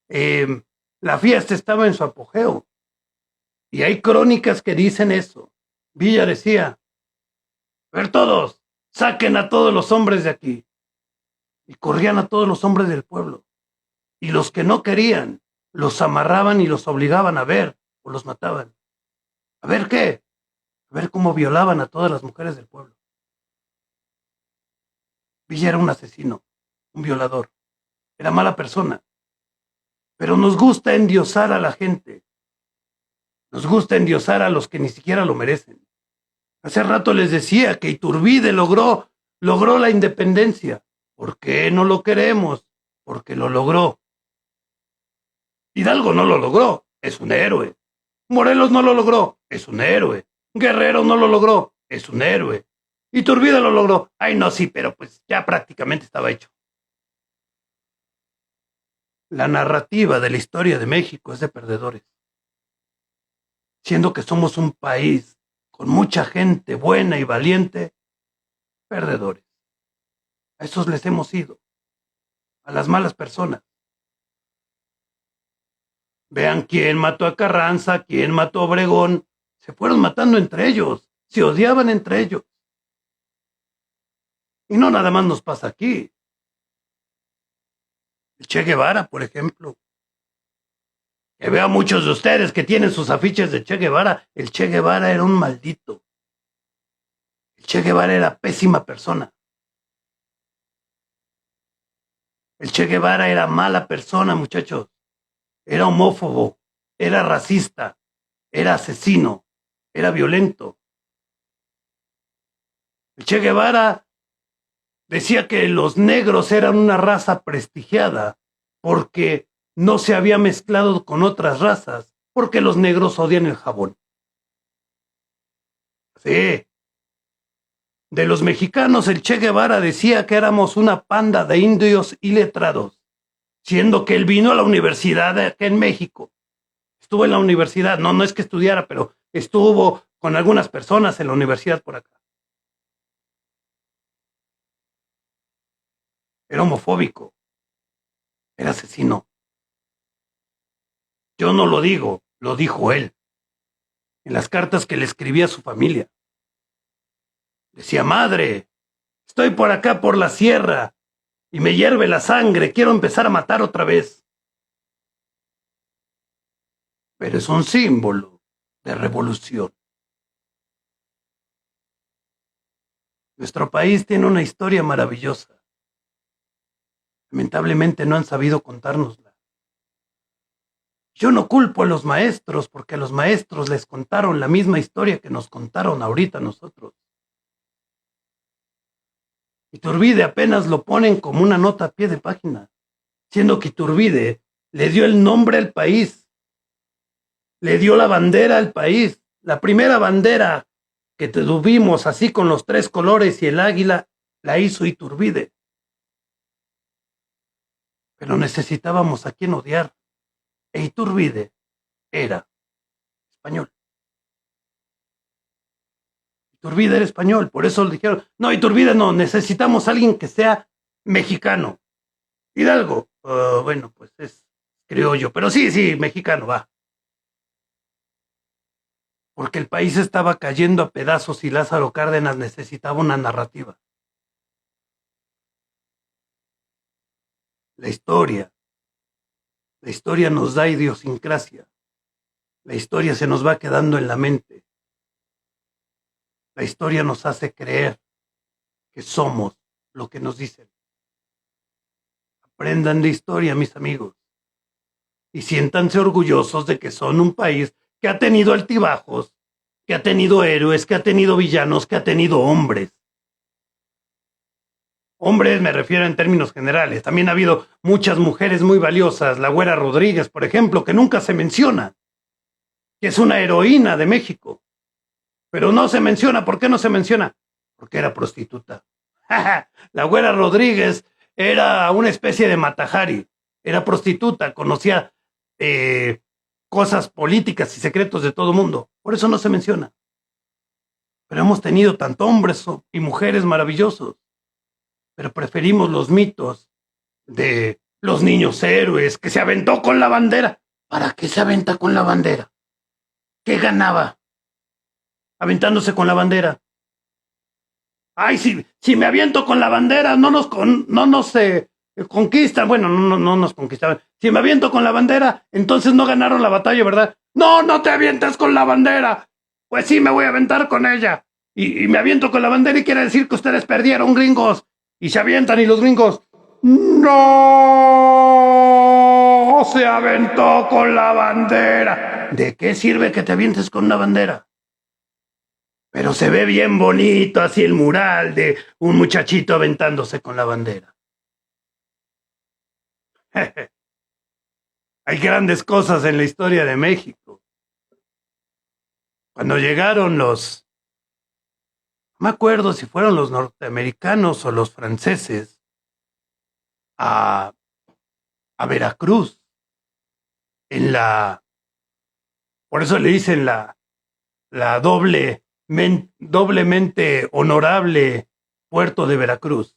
la fiesta estaba en su apogeo. Y hay crónicas que dicen eso. Villa decía, a ver todos, saquen a todos los hombres de aquí. Y corrían a todos los hombres del pueblo. Y los que no querían, los amarraban y los obligaban a ver, o los mataban. ¿A ver qué? A ver cómo violaban a todas las mujeres del pueblo. Villa era un asesino, un violador. Era mala persona. Pero nos gusta endiosar a la gente. Nos gusta endiosar a los que ni siquiera lo merecen. Hace rato les decía que Iturbide logró la independencia. ¿Por qué no lo queremos? Porque lo logró. Hidalgo no lo logró, es un héroe. Morelos no lo logró, es un héroe. Guerrero no lo logró, es un héroe. Iturbide lo logró. Ay, no, sí, pero pues ya prácticamente estaba hecho. La narrativa de la historia de México es de perdedores. Siendo que somos un país con mucha gente buena y valiente, perdedores. A esos les hemos ido, a las malas personas. Vean quién mató a Carranza, quién mató a Obregón. Se fueron matando entre ellos, se odiaban entre ellos. Y no nada más nos pasa aquí. El Che Guevara, por ejemplo. Que veo a muchos de ustedes que tienen sus afiches de Che Guevara. El Che Guevara era un maldito. El Che Guevara era pésima persona. El Che Guevara era mala persona, muchachos. Era homófobo, era racista, era asesino, era violento. El Che Guevara decía que los negros eran una raza prestigiada porque no se había mezclado con otras razas, porque los negros odian el jabón. Sí. De los mexicanos, el Che Guevara decía que éramos una panda de indios iletrados, siendo que él vino a la universidad aquí en México. Estuvo en la universidad, no es que estudiara, pero estuvo con algunas personas en la universidad por acá. Era homofóbico, era asesino. Yo no lo digo, lo dijo él, en las cartas que le escribía a su familia. Decía, madre, estoy por acá por la sierra y me hierve la sangre, quiero empezar a matar otra vez. Pero es un símbolo de revolución. Nuestro país tiene una historia maravillosa. Lamentablemente no han sabido contárnosla. Yo no culpo a los maestros porque a los maestros les contaron la misma historia que nos contaron ahorita nosotros. Iturbide apenas lo ponen como una nota a pie de página, siendo que Iturbide le dio el nombre al país, le dio la bandera al país, la primera bandera que tuvimos así con los 3 colores y el águila, la hizo Iturbide. Pero necesitábamos a quien odiar, e Iturbide era español. Iturbide era español, por eso le dijeron, no, Iturbide no, necesitamos a alguien que sea mexicano. Hidalgo, bueno, pues es criollo, pero sí, mexicano, va. Porque el país estaba cayendo a pedazos y Lázaro Cárdenas necesitaba una narrativa. La historia nos da idiosincrasia. La historia se nos va quedando en la mente. La historia nos hace creer que somos lo que nos dicen. Aprendan de historia, mis amigos, y siéntanse orgullosos de que son un país que ha tenido altibajos, que ha tenido héroes, que ha tenido villanos, que ha tenido hombres. Hombres me refiero en términos generales. También ha habido muchas mujeres muy valiosas. La Güera Rodríguez, por ejemplo, que nunca se menciona, que es una heroína de México. Pero no se menciona. ¿Por qué no se menciona? Porque era prostituta. La Güera Rodríguez era una especie de Matajari. Era prostituta, conocía cosas políticas y secretos de todo el mundo. Por eso no se menciona. Pero hemos tenido tanto hombres y mujeres maravillosos. Pero preferimos los mitos de los niños héroes, que se aventó con la bandera. ¿Para qué se aventa con la bandera? ¿Qué ganaba aventándose con la bandera? Ay, si me aviento con la bandera, no nos conquistan. Bueno, no nos conquistaban. Si me aviento con la bandera, entonces no ganaron la batalla, ¿verdad? No te avientes con la bandera. Pues sí, me voy a aventar con ella. Y me aviento con la bandera y quiere decir que ustedes perdieron, gringos. Y se avientan y los gringos, ¡no! Se aventó con la bandera. ¿De qué sirve que te avientes con una bandera? Pero se ve bien bonito así el mural de un muchachito aventándose con la bandera. Hay grandes cosas en la historia de México. Cuando llegaron no me acuerdo si fueron los norteamericanos o los franceses a, a Veracruz, por eso le dicen la doblemente honorable puerto de Veracruz.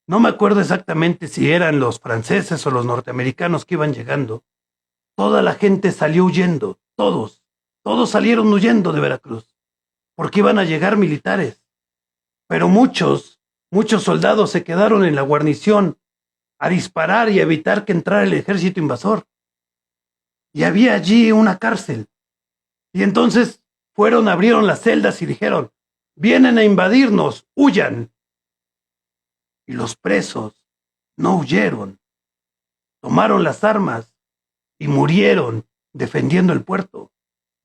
No me acuerdo exactamente si eran los franceses o los norteamericanos que iban llegando. Toda la gente salió huyendo, todos salieron huyendo de Veracruz, porque iban a llegar militares. Pero muchos soldados se quedaron en la guarnición a disparar y a evitar que entrara el ejército invasor. Y había allí una cárcel. Y entonces abrieron las celdas y dijeron, vienen a invadirnos, huyan. Y los presos no huyeron, tomaron las armas y murieron defendiendo el puerto.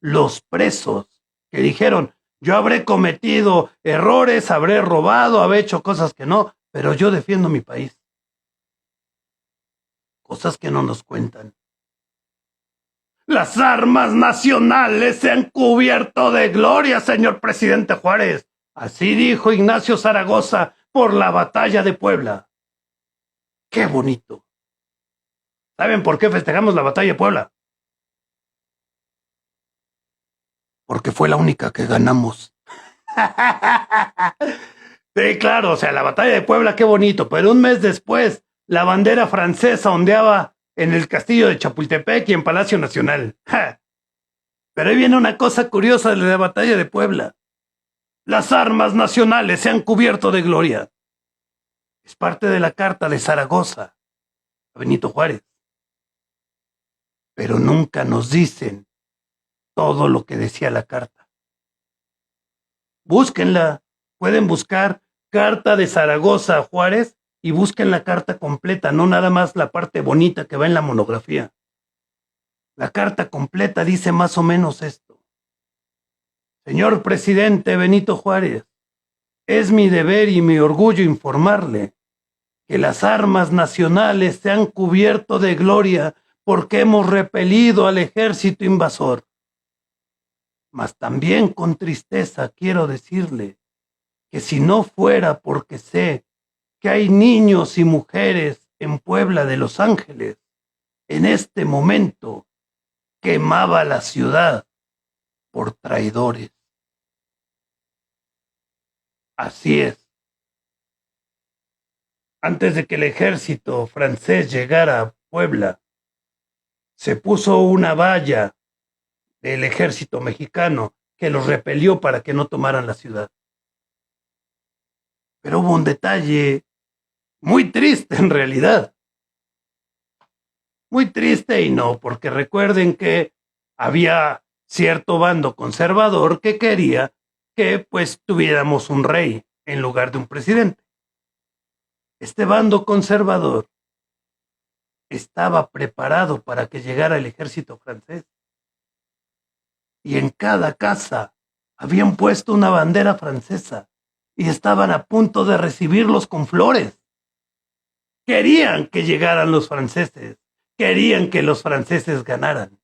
Los presos que dijeron, yo habré cometido errores, habré robado, habré hecho cosas que no, pero yo defiendo mi país. Cosas que no nos cuentan. Las armas nacionales se han cubierto de gloria, señor presidente Juárez. Así dijo Ignacio Zaragoza por la batalla de Puebla. ¡Qué bonito! ¿Saben por qué festejamos la batalla de Puebla? Porque fue la única que ganamos. Sí, claro, o sea, la batalla de Puebla, qué bonito, pero un mes después, la bandera francesa ondeaba en el castillo de Chapultepec y en Palacio Nacional. ¡Ja! Pero ahí viene una cosa curiosa de la batalla de Puebla. Las armas nacionales se han cubierto de gloria. Es parte de la carta de Zaragoza a Benito Juárez. Pero nunca nos dicen todo lo que decía la carta. Búsquenla, pueden buscar carta de Zaragoza a Juárez y busquen la carta completa, no nada más la parte bonita que va en la monografía. La carta completa dice más o menos esto. Señor presidente Benito Juárez, es mi deber y mi orgullo informarle que las armas nacionales se han cubierto de gloria porque hemos repelido al ejército invasor. Mas también con tristeza quiero decirle que si no fuera porque sé que hay niños y mujeres en Puebla de Los Ángeles, en este momento quemaba la ciudad por traidores. Así es. Antes de que el ejército francés llegara a Puebla, se puso una valla del ejército mexicano que los repelió para que no tomaran la ciudad. Pero hubo un detalle muy triste en realidad. Muy triste y no, porque recuerden que había cierto bando conservador que quería que pues tuviéramos un rey en lugar de un presidente. Este bando conservador estaba preparado para que llegara el ejército francés. Y en cada casa habían puesto una bandera francesa y estaban a punto de recibirlos con flores. Querían que llegaran los franceses, querían que los franceses ganaran.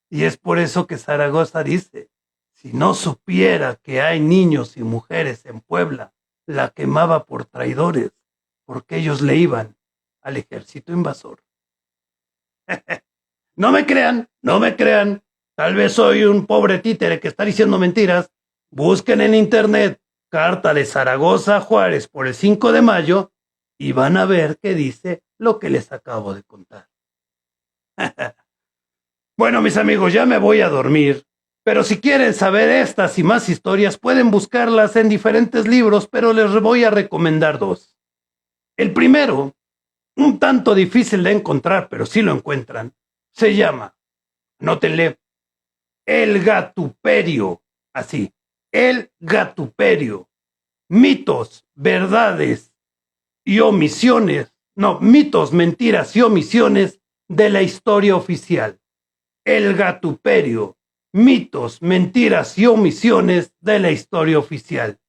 Y es por eso que Zaragoza dice, si no supiera que hay niños y mujeres en Puebla, la quemaba por traidores, porque ellos le iban al ejército invasor. No me crean, tal vez soy un pobre títere que está diciendo mentiras. Busquen en internet carta de Zaragoza a Juárez por el 5 de mayo y van a ver que dice lo que les acabo de contar. Bueno, mis amigos, ya me voy a dormir, pero si quieren saber estas y más historias pueden buscarlas en diferentes libros, pero les voy a recomendar dos. El primero, un tanto difícil de encontrar, pero sí lo encuentran, se llama, anótenle, El Gatuperio, así, El Gatuperio, mitos, verdades y omisiones, no, mitos, mentiras y omisiones de la historia oficial. El Gatuperio, mitos, mentiras y omisiones de la historia oficial.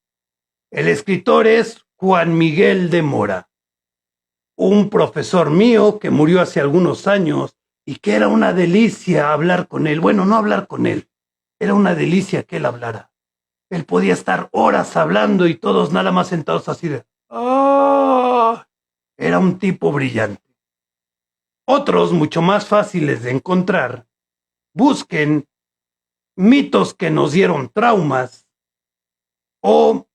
El escritor es Juan Miguel de Mora, un profesor mío que murió hace algunos años y que era una delicia hablar con él. Bueno, no hablar con él, era una delicia que él hablara. Él podía estar horas hablando y todos nada más sentados así de... ¡Ah! Era un tipo brillante. Otros, mucho más fáciles de encontrar, busquen mitos que nos dieron traumas o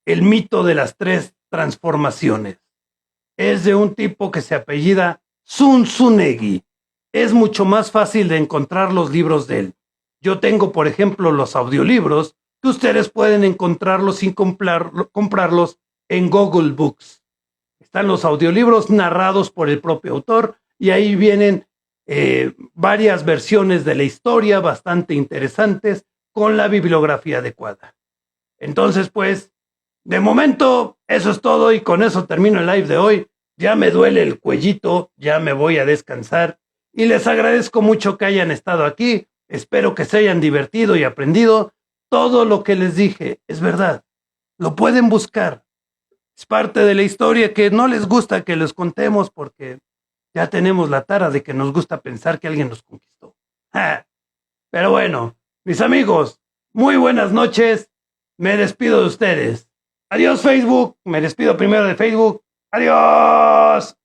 el mito de las 3 transformaciones. Es de un tipo que se apellida Sun Tsunegi. Es mucho más fácil de encontrar los libros de él. Yo tengo, por ejemplo, los audiolibros que ustedes pueden encontrarlos sin comprarlos en Google Books. Están los audiolibros narrados por el propio autor y ahí vienen varias versiones de la historia bastante interesantes con la bibliografía adecuada. Entonces, pues, de momento, eso es todo y con eso termino el live de hoy. Ya me duele el cuellito, ya me voy a descansar y les agradezco mucho que hayan estado aquí. Espero que se hayan divertido y aprendido. Todo lo que les dije es verdad. Lo pueden buscar. Es parte de la historia que no les gusta que les contemos porque ya tenemos la tara de que nos gusta pensar que alguien nos conquistó. Pero bueno, mis amigos, muy buenas noches. Me despido de ustedes. Adiós, Facebook. Me despido primero de Facebook. Adiós.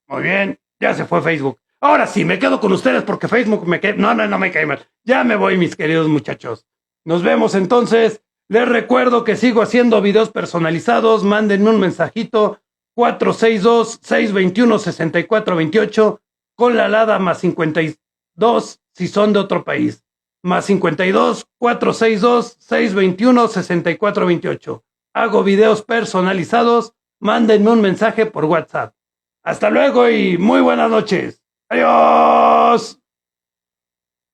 Muy bien, ya se fue Facebook. Ahora sí, me quedo con ustedes porque Facebook me cae... No me cae mal. Ya me voy, mis queridos muchachos. Nos vemos entonces. Les recuerdo que sigo haciendo videos personalizados. Mándenme un mensajito 462-621-6428 con la alada más 52 si son de otro país. Más 52-462-621-6428. Hago videos personalizados. Mándenme un mensaje por WhatsApp. Hasta luego y muy buenas noches. Adiós.